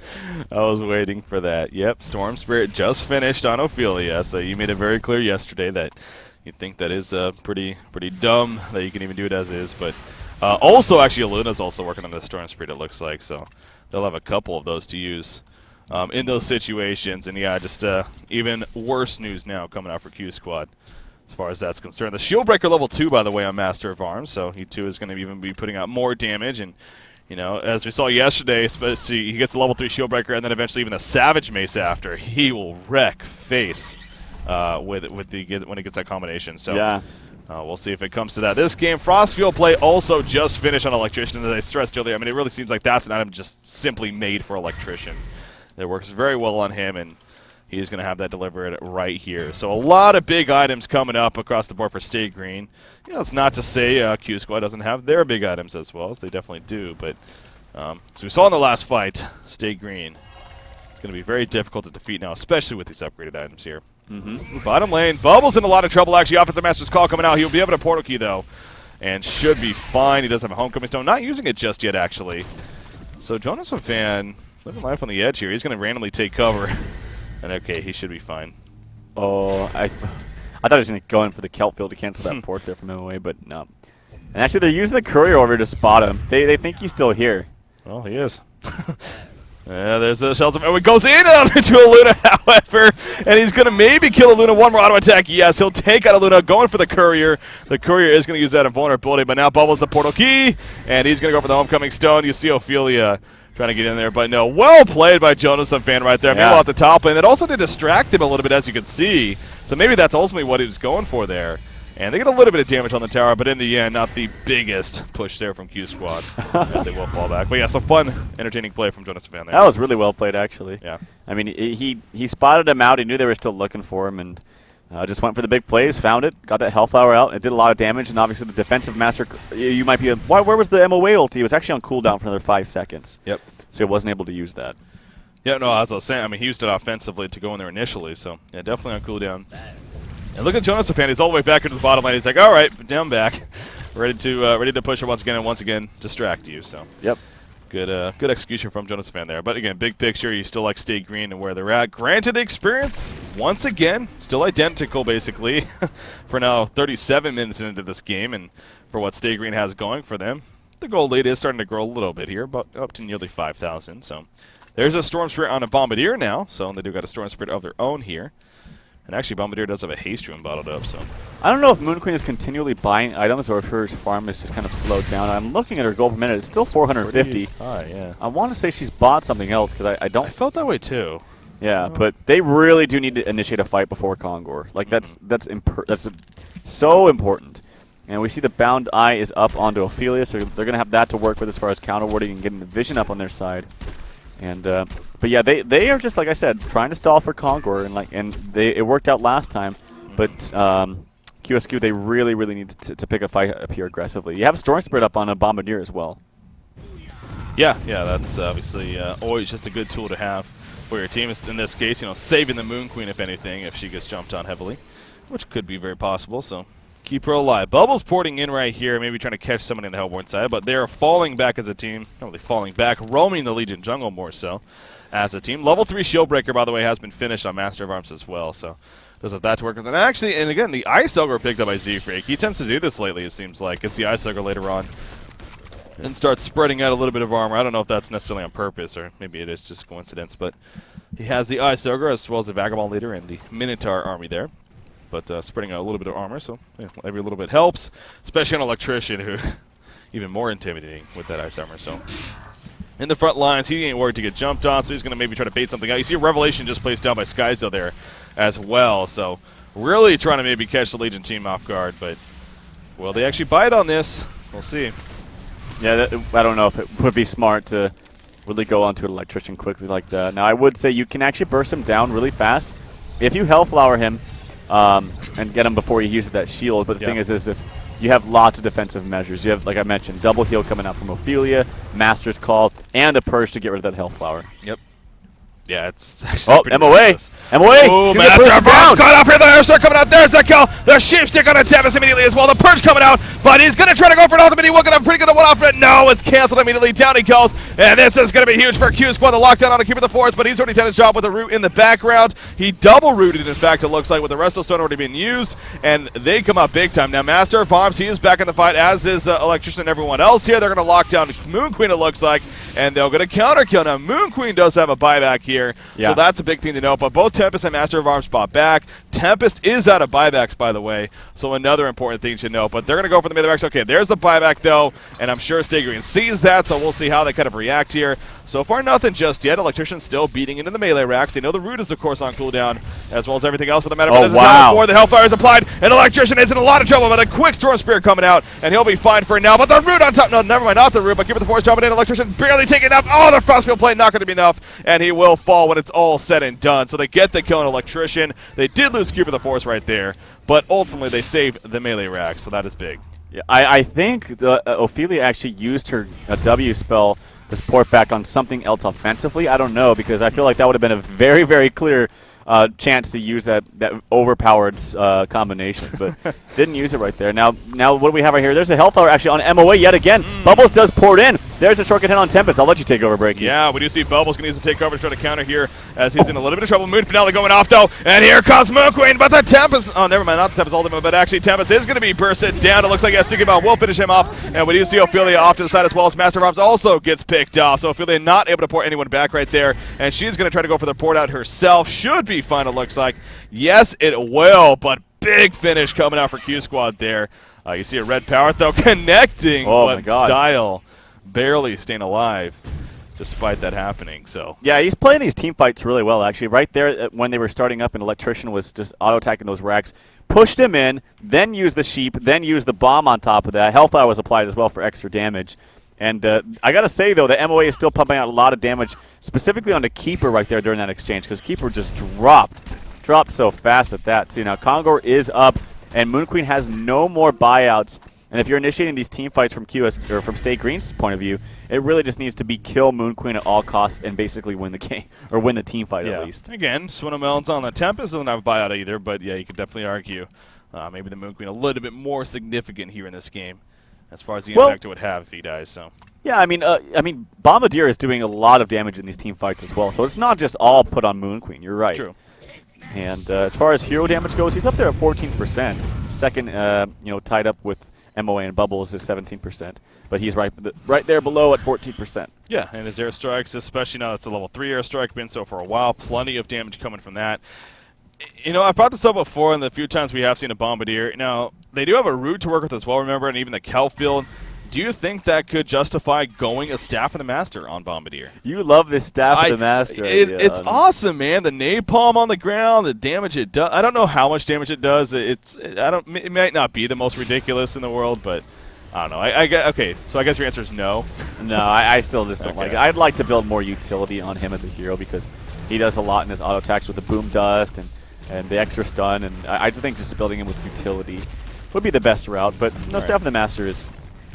Speaker 1: I was waiting for that. Yep, Storm Spirit just finished on Ophelia, so you made it very clear yesterday that you think that is pretty dumb that you can even do it as is. But also, actually, Luna's also working on the Storm Spirit, it looks like, so they'll have a couple of those to use in those situations. And yeah, just even worse news now coming out for Q Squad. As far as that's concerned. The Shieldbreaker level 2, by the way, on Master of Arms, so he too is going to even be putting out more damage. And, you know, as we saw yesterday, especially he gets the level 3 Shieldbreaker and then eventually even a Savage Mace after. He will wreck face when he gets that combination. So
Speaker 2: yeah.
Speaker 1: We'll see if it comes to that. This game, Frostfield play also just finished on Electrician, as I stressed earlier. I mean, it really seems like that's an item just simply made for Electrician. It works very well on him, and he's going to have that delivered right here. So a lot of big items coming up across the board for State Green. You know, it's not to say Q Squad doesn't have their big items as well, as they definitely do. But as we saw in the last fight, State Green is going to be very difficult to defeat now, especially with these upgraded items here. Bottom lane, Bubble's in a lot of trouble, actually. Offensive Master's Call coming out. He'll be able to Portal Key, though, and should be fine. He does have a Homecoming Stone. Not using it just yet, actually. So Jonas Fan... Living life on the edge here. He's going to randomly take cover. And okay, he should be fine.
Speaker 2: Oh, I thought he was going to go in for the kelp field to cancel that port there from MOA, but no. And actually, they're using the courier over to spot him. They think he's still here.
Speaker 1: Well, he is. Yeah, there's the shelter. Oh, it goes in and into a Luna, however, and he's going to maybe kill a Luna. One more auto attack. Yes, he'll take out a Luna, going for the courier. The courier is going to use that invulnerability, but now Bubbles the portal key, and he's going to go for the homecoming stone. You see Ophelia trying to get in there, but no. Well played by Jonas and Fan right there.
Speaker 2: Yeah.
Speaker 1: Meanwhile, at the top lane, that also did distract him a little bit, as you can see. So maybe that's ultimately what he was going for there. And they get a little bit of damage on the tower, but in the end, not the biggest push there from Q Squad, as they will fall back. But yeah, some fun, entertaining play from Jonas Fan there.
Speaker 2: That was really well played, actually.
Speaker 1: Yeah.
Speaker 2: I mean, he spotted him out. He knew they were still looking for him, and just went for the big plays, found it, got that Hellflower out. It did a lot of damage, and obviously the defensive master, you might be, where was the MOA ulti? It was actually on cooldown for another 5 seconds.
Speaker 1: Yep.
Speaker 2: So he wasn't able to use that.
Speaker 1: Yeah, no, as I was saying, I mean, he used it offensively to go in there initially, so yeah, definitely on cooldown. And look at Jonas Fan, he's all the way back into the bottom lane. He's like, all right, down back, ready to push her once again, and once again distract you. So
Speaker 2: Yep.
Speaker 1: good execution from Jonas Fan there. But again, big picture, you still like Stay Green and where they're at. Granted, the experience once again still identical basically for now 37 minutes into this game, and for what Stay Green has going for them, the gold lead is starting to grow a little bit here, but up to nearly 5,000. So there's a Storm Spirit on a Bombardier now, so they do got a Storm Spirit of their own here. And actually, Bombardier does have a haste rune bottled up, so.
Speaker 2: I don't know if Moon Queen is continually buying items or if her farm is just kind of slowed down. I'm looking at her gold per minute. It's still 450.
Speaker 1: High, yeah.
Speaker 2: I want to say she's bought something else because I don't.
Speaker 1: I felt that way too.
Speaker 2: Yeah, but they really do need to initiate a fight before Kongor. Like that's so important. And we see the bound eye is up onto Ophelia, so they're gonna have that to work with as far as counter warding and getting the vision up on their side. And but yeah, they are just, like I said, trying to stall for Kongor, and it worked out last time. But QsQ, they really need to pick a fight up here aggressively. You have a Storm Spirit up on a Bombardier as well.
Speaker 1: Yeah, that's obviously always just a good tool to have for your team. In this case, saving the Moon Queen if anything, if she gets jumped on heavily, which could be very possible. So keep her alive. Bubbles porting in right here, maybe trying to catch somebody in the Hellborn side, but they are falling back as a team. Not really falling back, roaming the Legion jungle more so as a team. Level 3 Shieldbreaker, by the way, has been finished on Master of Arms as well, so does have that to work with. And actually, and again, the Ice Ogre picked up by Z-Freak. He tends to do this lately, it seems like. It's the Ice Ogre later on and starts spreading out a little bit of armor. I don't know if that's necessarily on purpose, or maybe it is just coincidence, but he has the Ice Ogre as well as the Vagabond Leader and the Minotaur army there. But spreading out a little bit of armor, so every little bit helps, especially an Electrician who even more intimidating with that ice armor. So in the front lines, he ain't worried to get jumped on, so he's going to maybe try to bait something out. You see a Revelation just placed down by Skyzo there as well, so really trying to maybe catch the Legion team off guard, but will they actually bite on this? We'll see.
Speaker 2: Yeah, I don't know if it would be smart to really go onto an Electrician quickly like that. Now, I would say you can actually burst him down really fast if you Hellflower him. And get him before he uses that shield. But the thing is if you have lots of defensive measures. You have, like I mentioned, double heal coming out from Ophelia, Master's Call, and a Purge to get rid of that Hellflower.
Speaker 1: Yep. Yeah, it's actually
Speaker 2: MOA!
Speaker 1: ridiculous.
Speaker 2: MOA!
Speaker 1: Oh, Master of Arms caught up here. The Airstrike coming out. There's the kill. The Sheepstick on a Tempest immediately as well. The Purge coming out, but he's going to try to go for an ultimate. He will get a pretty good one-off for it. No, it's canceled immediately. Down he goes, and this is going to be huge for Q Squad. The lockdown on the Keeper of the Forest, but he's already done his job with the root in the background. He double-rooted, in fact, it looks like, with the Resto Stone already being used, and they come up big time. Now, Master of Arms, he is back in the fight, as is Electrician and everyone else here. They're going to lock down Moon Queen, it looks like, and they'll get a counter kill. Now, Moon Queen does have a buyback here, so that's a big thing to know. But both Tempest and Master of Arms bought back. Tempest is out of buybacks, by the way, so another important thing to know. But they're going to go for the melee racks. Okay, there's the buyback, though, and I'm sure Stay Green sees that, so we'll see how they kind of react here. So far, nothing just yet. Electrician still beating into the melee racks. They know the root is, of course, on cooldown, as well as everything else. But the matter of before the Hellfire is applied, and Electrician is in a lot of trouble. But a quick Storm Spirit coming out, and he'll be fine for now. But the root on top, no, never mind, not the root. But Keeper of the Forest jumping in. Electrician barely taking enough. Oh, the Frostfield plate not going to be enough, and he will fall when it's all said and done. So they get the kill on Electrician. They did lose Keeper of the Forest right there, but ultimately they saved the melee rack, so that is big.
Speaker 2: Yeah, I think the Ophelia actually used her W spell to support back on something else offensively. I don't know, because I feel like that would have been a very, very clear chance to use that overpowered combination, but didn't use it right there. Now what do we have right here? There's a Hellflower actually on MOA yet again. Bubbles does pour it in. There's a shortcut hit on Tempest. I'll let you take over, Breaky.
Speaker 1: Yeah, we do see Bubbles going to use the takeover to try to counter here as he's in a little bit of trouble. Moon Finale going off, though, and here comes Moon Queen, but the Tempest, oh, never mind, not the Tempest ultimate, but actually Tempest is going to be bursted down. It looks like Sticky Bomb will finish him off, and we do see Ophelia off to the side as well as Master of Arms also gets picked off. So Ophelia not able to port anyone back right there, and she's going to try to go for the port out herself. Should be fine, it looks like. Yes, it will, but big finish coming out for Q Squad there. You see a red power, though, connecting,
Speaker 2: my God.
Speaker 1: Style barely staying alive despite that happening. So
Speaker 2: yeah, he's playing these team fights really well, actually. Right there when they were starting up and Electrician was just auto-attacking those racks, pushed him in, then used the sheep, then used the bomb on top of that. Hellfire was applied as well for extra damage. And I got to say, though, the MOA is still pumping out a lot of damage, specifically on the Keeper right there during that exchange, because Keeper just dropped so fast at that, too. Now, Kongor is up, and Moon Queen has no more buyouts. And if you're initiating these team fights from QS or from State Green's point of view, it really just needs to be kill Moon Queen at all costs and basically win the game or win the team fight at least.
Speaker 1: Again, Swinamelon's on the Tempest doesn't have a buyout either, but yeah, you could definitely argue maybe the Moon Queen a little bit more significant here in this game as far as the impact it would have if he dies. So
Speaker 2: yeah, I mean, Bombardier is doing a lot of damage in these team fights as well, so it's not just all put on Moon Queen. You're right.
Speaker 1: True.
Speaker 2: And as far as hero damage goes, he's up there at 14%. Second, tied up with MOA and Bubbles is 17%, but he's right there below at 14%.
Speaker 1: Yeah, and his airstrikes, especially now it's a level 3 airstrike, been so for a while, plenty of damage coming from that. You know, I brought this up before in the few times we have seen a Bombardier. Now, they do have a root to work with as well, remember, and even the Kel field. Do you think that could justify going a Staff of the Master on Bombardier?
Speaker 2: You love this Staff of the Master.
Speaker 1: It's awesome, man. The napalm on the ground, the damage it does. I don't know how much damage it does. It might not be the most ridiculous in the world, but I don't know. Okay, so I guess your answer is no.
Speaker 2: No, I still just don't like it. I'd like to build more utility on him as a hero because he does a lot in his auto attacks with the boom dust and the extra stun, and I just think just building him with utility would be the best route. But no, Staff of the Master is.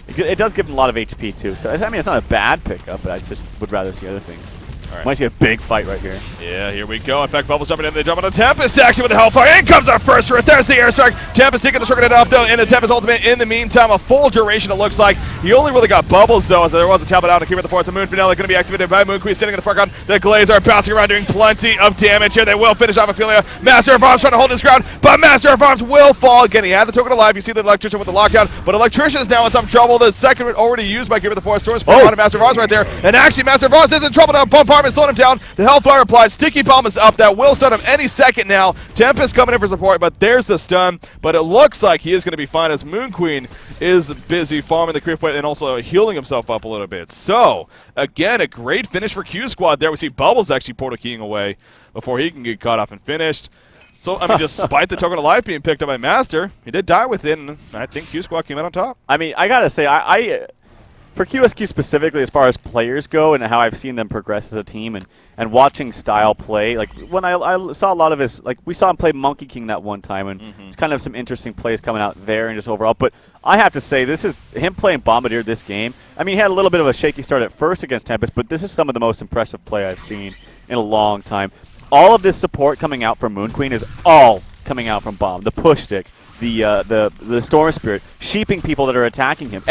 Speaker 2: It does give him a lot of HP, too. So, I mean, it's not a bad pickup, but I just would rather see other things.
Speaker 1: All right.
Speaker 2: Might see a big fight right here.
Speaker 1: Yeah, here we go. In fact, Bubbles jumping in. They jump on the Tempest action with the Hellfire. In comes our first root. There's the airstrike. Tempest taking the shortcut off, though, in the Tempest ultimate. In the meantime, a full duration, it looks like. He only really got Bubbles, though, as there was a tablet out to keep it the force. The Moon Finale going to be activated by Moon Queen sitting in the front gun. The Glaze are bouncing around doing plenty of damage here. They will finish off Ophelia. Master of Arms trying to hold his ground, but Master of Arms will fall. Again, he had the token alive. You see the Electrician with the lockdown, but Electrician is now in some trouble. The second already used by Keeper of the Force. Storm's on a Master of Arms right there. And actually, Master of Arms is in trouble now. Bombardment slowing him down. The Hellfire applies. Sticky Bomb is up. That will stun him any second now. Tempest coming in for support, but there's the stun. But it looks like he is going to be fine as Moon Queen is busy farming the creep point and also healing himself up a little bit. So, again, a great finish for Q Squad there. We see Bubbles actually portal keying away before he can get caught off and finished. So, I mean, despite the token of life being picked up by Master, he did die with it, and I think Q Squad came out on top.
Speaker 2: I mean, I got to say, for QsQ specifically, as far as players go and how I've seen them progress as a team and watching Style play, like when I saw a lot of his, like we saw him play Monkey King that one time, and it's kind of some interesting plays coming out there and just overall. But I have to say, this is him playing Bombardier this game. I mean, he had a little bit of a shaky start at first against Tempest, but this is some of the most impressive play I've seen in a long time. All of this support coming out from Moon Queen is all coming out from Bomb. The push stick, the Storm Spirit, sheeping people that are attacking him.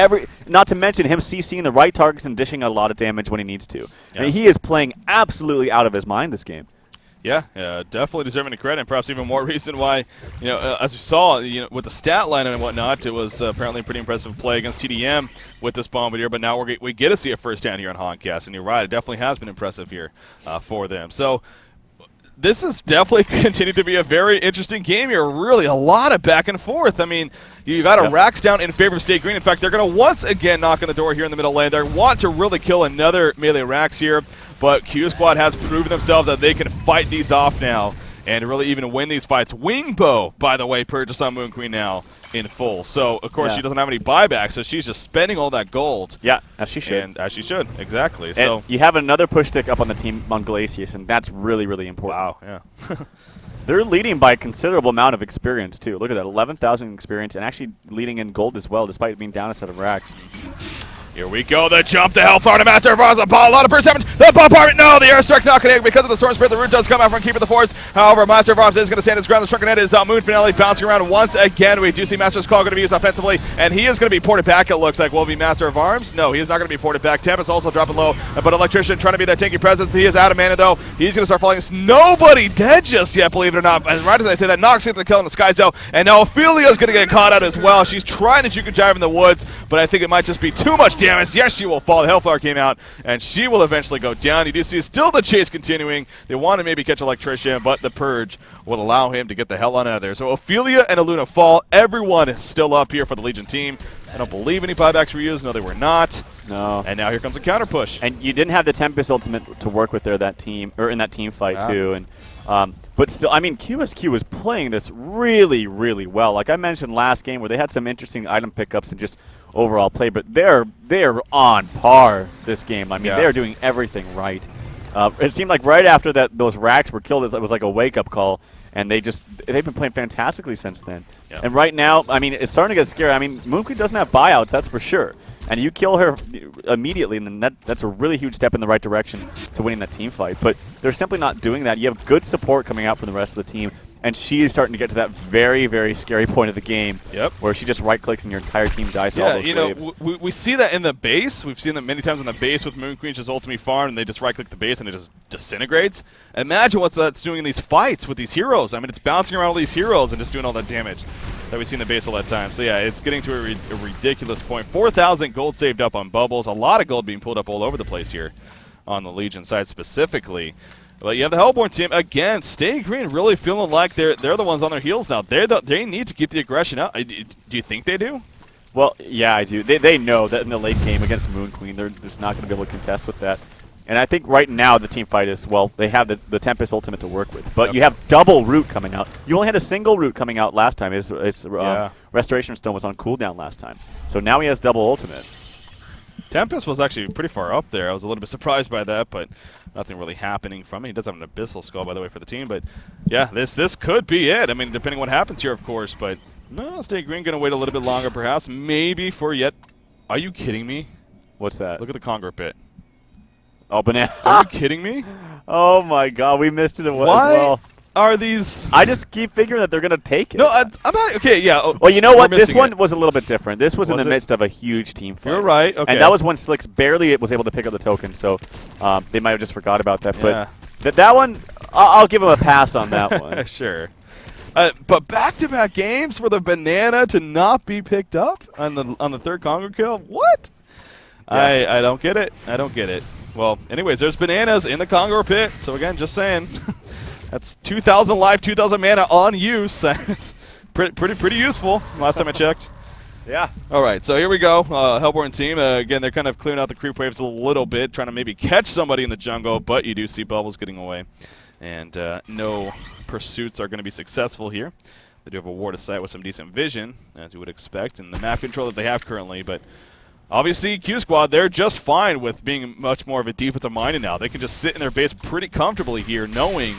Speaker 2: Not to mention him CCing the right targets and dishing out a lot of damage when he needs to. Yeah. I mean, he is playing absolutely out of his mind this game.
Speaker 1: Yeah, definitely deserving the credit, and perhaps even more reason why, as we saw, with the stat line and whatnot, it was apparently a pretty impressive play against TDM with this Bombardier, but now we get to see a first down here on HoNcast, and you're right, it definitely has been impressive here for them. So, this has definitely continued to be a very interesting game here. Really, a lot of back and forth. I mean, you got a racks down in favor of State Green. In fact, they're going to once again knock on the door here in the middle lane. They want to really kill another melee racks here, but Q Squad has proven themselves that they can fight these off now and really even win these fights. Wingbow, by the way, purchased on Moon Queen now in full. So, of course, she doesn't have any buybacks, so she's just spending all that gold.
Speaker 2: Yeah, as she should.
Speaker 1: And as she should, exactly.
Speaker 2: And
Speaker 1: so
Speaker 2: you have another push stick up on the team on Glacius, and that's really, really important.
Speaker 1: Wow, yeah.
Speaker 2: They're leading by a considerable amount of experience, too. Look at that, 11,000 experience, and actually leading in gold as well, despite being down a set of racks.
Speaker 1: Here we go, the jump, the Hellfire, the Master of Arms, the ball, a lot of burst damage, the bombardment, no, the airstrike not connected because of the Storm Spirit, the root does come out from Keeper of the Force, however, Master of Arms is going to stand his ground, the Shrunken Head is Moon Finale bouncing around once again, we do see Master's Call going to be used offensively, and he is going to be ported back, it looks like. Will he be Master of Arms? No, he is not going to be ported back. Tempest also dropping low, but Electrician trying to be that tanky presence, he is out of mana though, he's going to start falling, nobody dead just yet, believe it or not, and right as I say that, Nox gets the kill in the Sky Zone, and now Ophelia's going to get caught out as well, she's trying to juke and jive in the woods, but I think it might just be too much damage. Yes, she will fall. The Hellfire came out, and she will eventually go down. You do see still the chase continuing. They want to maybe catch Electrician, but the Purge will allow him to get the hell on out of there. So Ophelia and Aluna fall. Everyone is still up here for the Legion team. I don't believe any buybacks were used. No, they were not.
Speaker 2: No.
Speaker 1: And now here comes a counter push.
Speaker 2: And you didn't have the Tempest ultimate to work with there that team or in that team fight too. And but still, I mean, QsQ was playing this really, really well. Like I mentioned last game, where they had some interesting item pickups and just overall play, but they're on par this game. I mean, they're doing everything right. It seemed like right after that those racks were killed, it was like a wake-up call, and they've been playing fantastically since then. Yep. And right now, I mean, it's starting to get scary. I mean, Moon Queen doesn't have buyouts, that's for sure. And you kill her immediately, and then that's a really huge step in the right direction to winning that team fight. But they're simply not doing that. You have good support coming out from the rest of the team, and she is starting to get to that very, very scary point of the game where she just right-clicks and your entire team dies to all those waves.
Speaker 1: We see that in the base. We've seen that many times in the base with Moon Queen just ultimately farm, and they just right-click the base, and it just disintegrates. Imagine what that's doing in these fights with these heroes. I mean, it's bouncing around all these heroes and just doing all that damage that we see in the base all that time. So yeah, it's getting to a ridiculous point. 4,000 gold saved up on bubbles. A lot of gold being pulled up all over the place here on the Legion side specifically. But you have the Hellborn team again. Stay Green really feeling like they're the ones on their heels now. They need to keep the aggression up. Do you think they do?
Speaker 2: Well, yeah, I do. They know that in the late game against Moon Queen, they're just not going to be able to contest with that. And I think right now the team fight is, well, they have the Tempest Ultimate to work with. But you have double root coming out. You only had a single root coming out last time. Restoration Stone was on cooldown last time. So now he has double Ultimate.
Speaker 1: Tempest was actually pretty far up there. I was a little bit surprised by that, but nothing really happening from it. He does have an Abyssal Skull, by the way, for the team. But yeah, this could be it. I mean, depending on what happens here, of course. But no, Stay Green going to wait a little bit longer, perhaps. Maybe for yet. Are you kidding me?
Speaker 2: What's that?
Speaker 1: Look at the Conqueror Pit.
Speaker 2: Oh, banana.
Speaker 1: Are you kidding me?
Speaker 2: Oh, my God. We missed it as well.
Speaker 1: Why are these...
Speaker 2: I just keep figuring that they're going to take it.
Speaker 1: No, I'm not... Okay, yeah.
Speaker 2: Well, you know what? This one was a little bit different. This was in the midst of a huge team fight.
Speaker 1: You're right. Okay.
Speaker 2: And that was when Slicks barely was able to pick up the token, so they might have just forgot about that.
Speaker 1: Yeah.
Speaker 2: But that one, I'll give him a pass on that one.
Speaker 1: Sure. But back-to-back games for the banana to not be picked up on the third Conqueror kill? What? Yeah. I don't get it. I don't get it. Well, anyways, there's bananas in the Conqueror Pit. So again, just saying, that's 2,000 life, 2,000 mana on use. That's pretty useful. Last time I checked.
Speaker 2: Yeah.
Speaker 1: All right, so here we go. Hellborn team. Again, they're kind of clearing out the creep waves a little bit, trying to maybe catch somebody in the jungle, but you do see bubbles getting away. And no pursuits are going to be successful here. They do have a ward of sight with some decent vision, as you would expect, and the map control that they have currently, but obviously, Q Squad, they're just fine with being much more of a defensive minded now. They can just sit in their base pretty comfortably here, knowing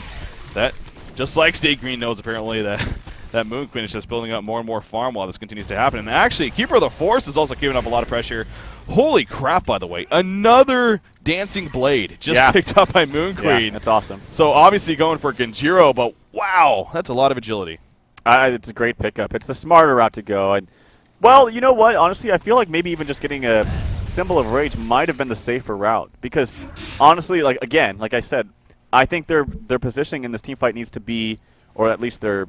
Speaker 1: that, just like Stay Green knows apparently, that Moon Queen is just building up more and more farm while this continues to happen. And actually, Keeper of the Force is also giving up a lot of pressure. Holy crap, by the way. Another Dancing Blade just picked up by Moon Queen.
Speaker 2: Yeah, that's awesome.
Speaker 1: So obviously going for Genjiro, but wow, that's a lot of agility.
Speaker 2: It's a great pickup. It's the smarter route to go. And well, you know what? Honestly, I feel like maybe even just getting a Symbol of Rage might have been the safer route. Because, honestly, like I said, I think their positioning in this team fight needs to be, or at least their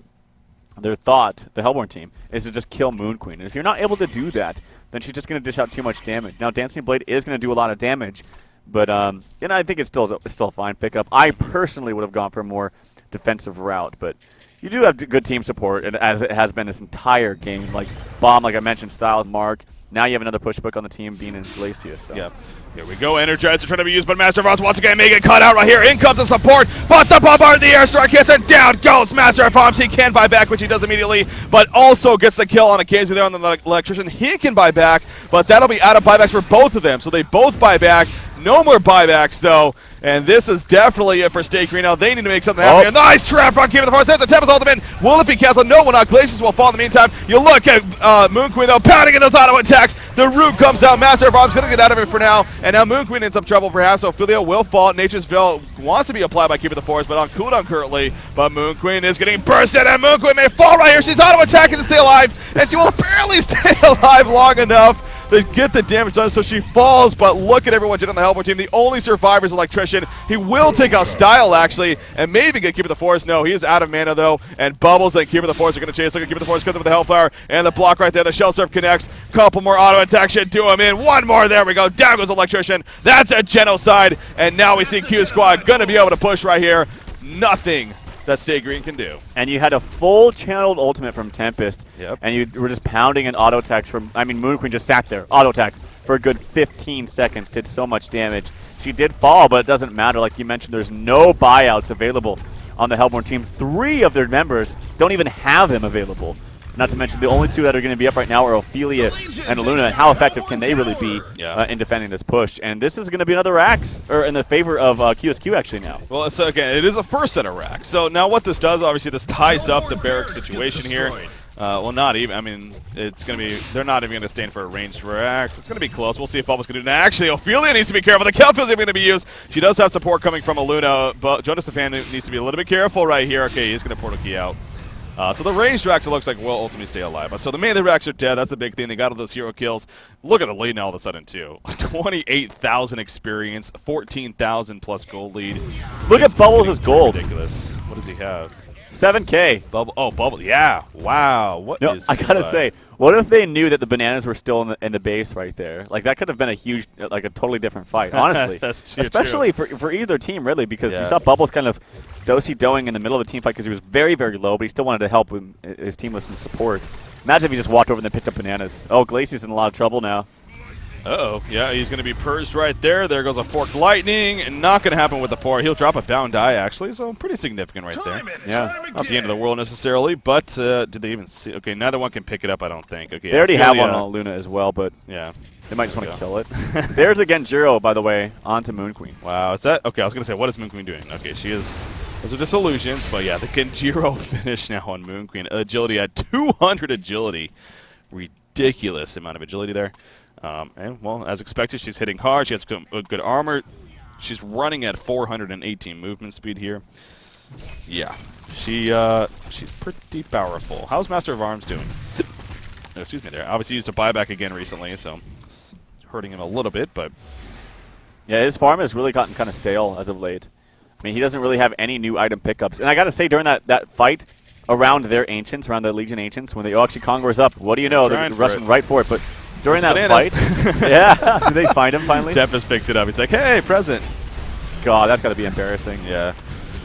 Speaker 2: thought, the Hellborn team, is to just kill Moon Queen. And if you're not able to do that, then she's just going to dish out too much damage. Now, Dancing Blade is going to do a lot of damage, but you know, I think it's still a fine pickup. I personally would have gone for a more defensive route, but you do have good team support, and as it has been this entire game. Like Bomb, like I mentioned, Styles, Mark. Now you have another pushback on the team being in Glacius. So.
Speaker 1: Yeah. Here we go. Energizer trying to be used, but Master of Arms once again may get cut out right here. In comes the support, but the bombard, the airstrike hits, and down goes Master of Arms. He can buy back, which he does immediately, but also gets the kill on a KZ there on the Electrician. He can buy back, but that'll be out of buybacks for both of them. So they both buy back. No more buybacks, though. And this is definitely it for State Green. Now they need to make something happen here. Nice trap on Keep the Force. There's the Tempest ultimate. Will it be canceled? No, will not. Glaciers will fall in the meantime. You look at Moon Queen, though, pounding in those auto attacks. The root comes out. Master of Arms going to get out of it for now. And now Moon Queen in some trouble, perhaps. Ophelia will fall. Nature's Veil wants to be applied by Keep the Force, but on cooldown currently. But Moon Queen is getting bursted, and Moon Queen may fall right here. She's auto attacking to stay alive, and she will barely stay alive long enough to get the damage done, so she falls. But look at everyone on the Hellboy team. The only survivor is Electrician. He will take out Style, actually, and maybe get Keeper of the Forest. No, he is out of mana, though, and Bubbles and Keeper of the Forest are going to chase. Look at Keeper of the Forest comes up with the Hellfire, and the block right there. The Shell Surf connects. Couple more auto attacks should do him in. One more, there we go. Down goes Electrician. That's a genocide, and now we see Q Squad going to be able to push right here. Nothing that Stay Green can do.
Speaker 2: And you had a full channeled ultimate from Tempest,
Speaker 1: Yep.
Speaker 2: and you were just pounding an auto attack from, I mean, Moon Queen just sat there, auto attack for a good 15 seconds, did so much damage. She did fall, but it doesn't matter. Like you mentioned, there's no buyouts available on the Hellborn team. 3 of their members don't even have them available. Not to mention the only 2 that are going to be up right now are Ophelia and Luna, and how effective can they really be in defending this push? And this is going to be another Rax, or in the favor of QsQ actually now.
Speaker 1: Well, so again, it is a first set of racks. So now what this does, obviously, this ties up the barrack situation here. Well, not even. I mean, it's going to be. They're not even going to stand for a ranged racks. It's going to be close. We'll see if Bubbles can do that. Actually, Ophelia needs to be careful. The Kelp is even going to be used. She does have support coming from Luna, but Jonas Stefan needs to be a little bit careful right here. Okay, he's going to portal key out. So the ranged racks, it looks like, will ultimately stay alive. So the melee racks are dead. That's a big thing. They got all those hero kills. Look at the lead now all of a sudden, too. 28,000 experience, 14,000 plus gold lead.
Speaker 2: Look at Bubbles' gold.
Speaker 1: Ridiculous. What does he have?
Speaker 2: 7K.
Speaker 1: Bubble. Oh, Bubble. Yeah. Wow. What
Speaker 2: No,
Speaker 1: is
Speaker 2: I gotta say, what if they knew that the bananas were still in the base right there? Like that could have been a huge, like a totally different fight. Honestly,
Speaker 1: That's
Speaker 2: especially for either team really, because you saw Bubbles kind of do-si-doing in the middle of the team fight because he was very, very low, but he still wanted to help his team with some support. Imagine if he just walked over and then picked up bananas. Oh, Glacie's in a lot of trouble now.
Speaker 1: Uh-oh. Yeah, he's going to be purged right there. There goes a Forked Lightning. And not going to happen with the Pour. He'll drop a Bound Die, actually, so pretty significant right there.
Speaker 2: Yeah.
Speaker 1: Not the end of the world necessarily, but did they even see? Okay, neither one can pick it up, I don't think. Okay,
Speaker 2: They already have one on Luna as well, but
Speaker 1: yeah,
Speaker 2: they might just want to kill it. There's again Jiro, by the way, onto Moon Queen.
Speaker 1: wow, is that? Okay, I was going to say, what is Moon Queen doing? Okay, she is. Those are just illusions, but yeah, the Genjiro finish now on Moon Queen. Agility at 200 agility. Ridiculous amount of agility there. And, well, as expected, she's hitting hard. She has good armor. She's running at 418 movement speed here. Yeah, she's pretty powerful. How's Master of Arms doing? Oh, excuse me there. Obviously used a buyback again recently, so it's hurting him a little bit, but...
Speaker 2: Yeah, his farm has really gotten kind of stale as of late. I mean, he doesn't really have any new item pickups. And I got to say, during that fight around their Ancients, around the Legion Ancients, when the actually Conqueror's up, what do you know? They're rushing right for it, but... During that fight, yeah, did they find him finally?
Speaker 1: Tempest picks it up. He's like, "Hey, present."
Speaker 2: God, that's got to be embarrassing.
Speaker 1: Yeah.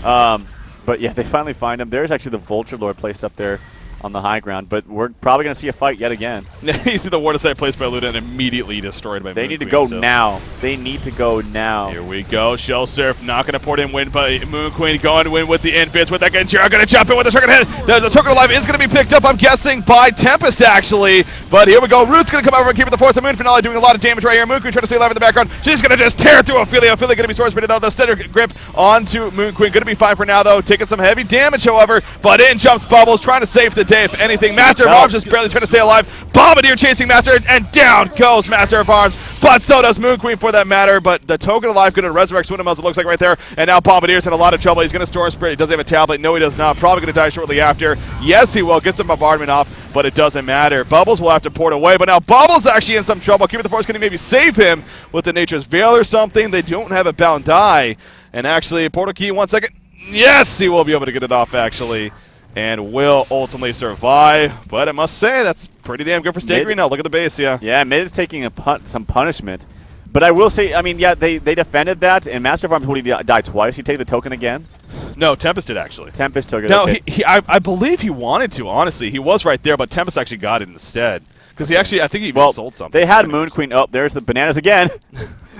Speaker 2: But yeah, they finally find him. There's actually the Vulture Lord placed up there on the high ground, but we're probably going to see a fight yet again.
Speaker 1: You see the Water Site placed by Luna and immediately destroyed by
Speaker 2: They
Speaker 1: Moon
Speaker 2: need to
Speaker 1: Queen,
Speaker 2: go
Speaker 1: so.
Speaker 2: now. They need to go now.
Speaker 1: Here we go. Shell Surf not going to port in win, but Moon Queen going to win with the infits with that Genjiro. Going to jump in with the Token hit. The Token Alive is going to be picked up, I'm guessing, by Tempest, actually. But here we go. Root's going to come over and keep it the force. The Moon Finale doing a lot of damage right here. Moon Queen trying to stay alive in the background. She's going to just tear through Ophelia. Ophelia going to be sword spinning, though. The steady grip onto Moon Queen. Going to be fine for now, though. Taking some heavy damage, however. But in jumps Bubbles, trying to save the day, if anything. Master of Arms just barely trying to stay alive. Bombardier chasing Master, and down goes Master of Arms. But so does Moon Queen for that matter. But the Token Alive going to resurrect Swindlemelts, it looks like right there. And now Bombardier's in a lot of trouble. He's going to Storm Spirit. He does have a tablet. No, he does not. Probably going to die shortly after. Yes, he will. Get some bombardment off, but it doesn't matter. Bubbles will have to port away. But now Bubbles actually in some trouble. Keep it the Force. Can he maybe save him with the Nature's Veil or something? They don't have a bound die. And actually, portal key, 1 second. Yes, he will be able to get it off, actually. And will ultimately survive. But I must say, that's pretty damn good for Stay Green now. Look at the base, yeah.
Speaker 2: Yeah, Mid is taking some punishment. But I will say, I mean, yeah, they defended that, and Master of Arms, would he die twice? He take the token again?
Speaker 1: No, Tempest did, actually.
Speaker 2: Tempest took it.
Speaker 1: No,
Speaker 2: okay.
Speaker 1: I believe he wanted to, honestly. He was right there, but Tempest actually got it instead. Because he actually, I think he even sold something.
Speaker 2: They had Moon Queen. Oh, there's the bananas again.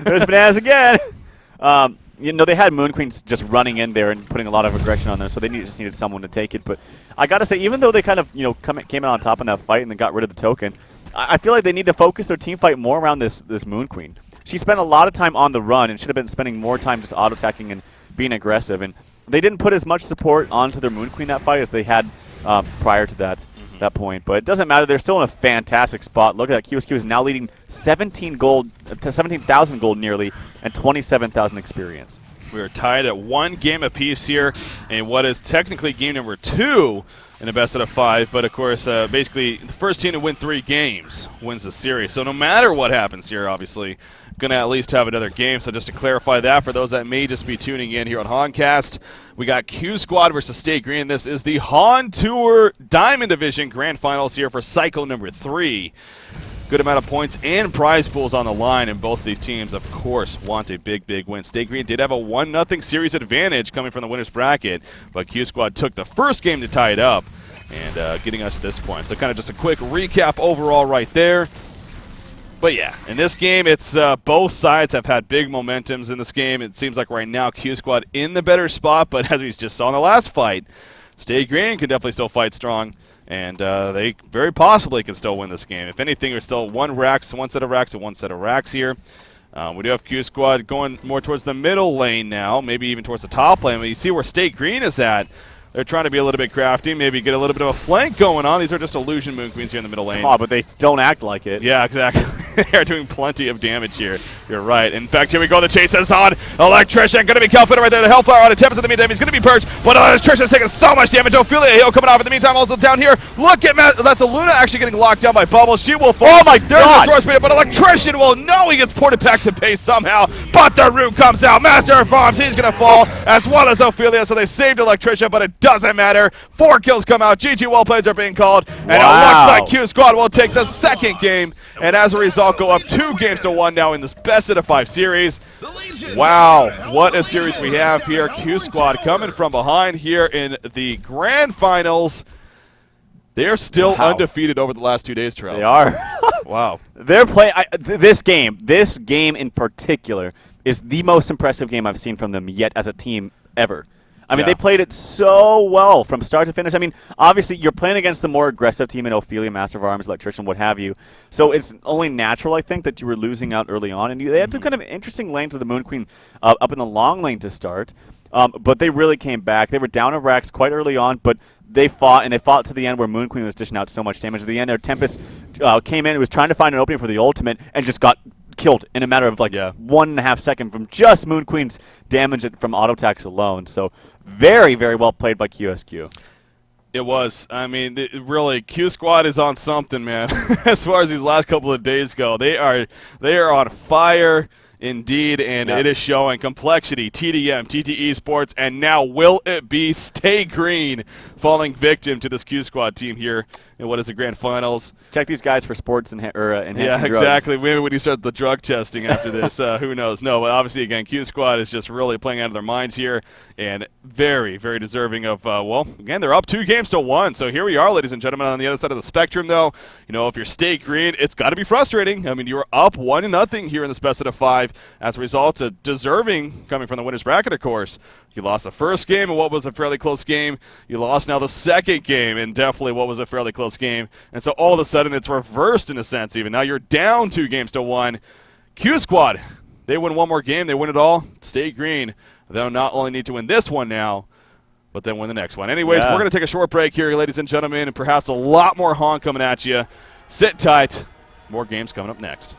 Speaker 2: There's bananas again. You know, they had Moon Queen just running in there and putting a lot of aggression on them, so they just needed someone to take it. But I got to say, even though they kind of, you know, came out on top in that fight and then got rid of the token, I feel like they need to focus their team fight more around this Moon Queen. she spent a lot of time on the run and should have been spending more time just auto-attacking and being aggressive. And they didn't put as much support onto their Moon Queen that fight as they had prior to that point. But it doesn't matter. They're still in a fantastic spot. Look at that. QsQ is now leading 17,000 gold nearly and 27,000 experience.
Speaker 1: We are tied at 1 game apiece here in what is technically game number 2 in a best out of 5. But, of course, basically the first team to win 3 games wins the series. So no matter what happens here, obviously, going to at least have another game. So just to clarify that for those that may just be tuning in here on HoNcast, we got Q Squad versus Stay Green. This is the HoN Tour Diamond Division Grand Finals here for cycle number 3. Good amount of points and prize pools on the line, and both of these teams, of course, want a big, big win. Stay Green did have a 1-0 series advantage coming from the winner's bracket, but Q Squad took the first game to tie it up and getting us to this point. So kind of just a quick recap overall right there. But yeah, in this game, it's both sides have had big momentums in this game. It seems like right now Q Squad in the better spot, but as we just saw in the last fight, Stay Green can definitely still fight strong, and they very possibly can still win this game. If anything, there's still one set of racks and one set of racks here. We do have Q Squad going more towards the middle lane now, maybe even towards the top lane. But you see where Stay Green is at. They're trying to be a little bit crafty, maybe get a little bit of a flank going on. These are just illusion Moon Queens here in the middle lane.
Speaker 2: Oh, but they don't act like it.
Speaker 1: Yeah, exactly. They're doing plenty of damage here. You're right. In fact, here we go. The chase is on. Electrician going to be Calfetter right there. The Hellflower on attempts in the meantime. He's going to be purged, but Electrician's taking so much damage. Ophelia Hill coming off in the meantime. Also down here. Look at that's Aluna actually getting locked down by Bubbles. She will fall.
Speaker 2: Oh my God!
Speaker 1: There's the speed, but Electrician will know he gets ported back to base somehow. But the root comes out. Master of Farms. He's going to fall as well as Ophelia. So they saved Electrician, but it doesn't matter. 4 kills come out. GG well plays are being called, and it looks like Q Squad will take the second game, and as a result, go up 2 games to 1 now in this best out of 5 series. Wow, what a series we have here. Q Squad coming from behind here in the grand finals. They're still undefeated over the last 2 days, Terrell.
Speaker 2: They are.
Speaker 1: Wow.
Speaker 2: They're playing. This game in particular is the most impressive game I've seen from them yet as a team ever. I mean, they played it so well from start to finish. I mean, obviously, you're playing against the more aggressive team in Ophelia, Master of Arms, Electrician, what have you. So it's only natural, I think, that you were losing out early on. And they had some kind of interesting lanes with the Moon Queen up in the long lane to start. But they really came back. They were down in racks quite early on, but they fought, and they fought to the end where Moon Queen was dishing out so much damage. At the end there, Tempest came in and was trying to find an opening for the ultimate and just got killed in a matter of like 1.5 seconds from just Moon Queen's damage from auto attacks alone. So very, very well played by QsQ.
Speaker 1: It was. I mean, really, Q Squad is on something, man. As far as these last couple of days go, they are on fire indeed, and it is showing. Complexity, TDM, TT Esports, and now will it be Stay Green falling victim to this Q Squad team here in what is the grand finals.
Speaker 2: Check these guys for sports enhancing drugs.
Speaker 1: Yeah, exactly. Maybe when you start the drug testing after this, who knows? No, but obviously, again, Q Squad is just really playing out of their minds here, and very, very deserving of, well, again, they're up 2 games to 1. So here we are, ladies and gentlemen, on the other side of the spectrum, though. You know, if you're Stay Green, it's got to be frustrating. I mean, you were up 1-0 here in this best out of 5 as a result of deserving coming from the winner's bracket, of course. You lost the first game in what was a fairly close game. You lost now the second game in definitely what was a fairly close game. And so all of a sudden it's reversed in a sense even. Now you're down 2 games to 1. Q Squad, they win 1 more game. They win it all. Stay Green, they'll not only need to win this one now, but then win the next one. Anyways, we're going to take a short break here, ladies and gentlemen, and perhaps a lot more HoN coming at you. Sit tight. More games coming up next.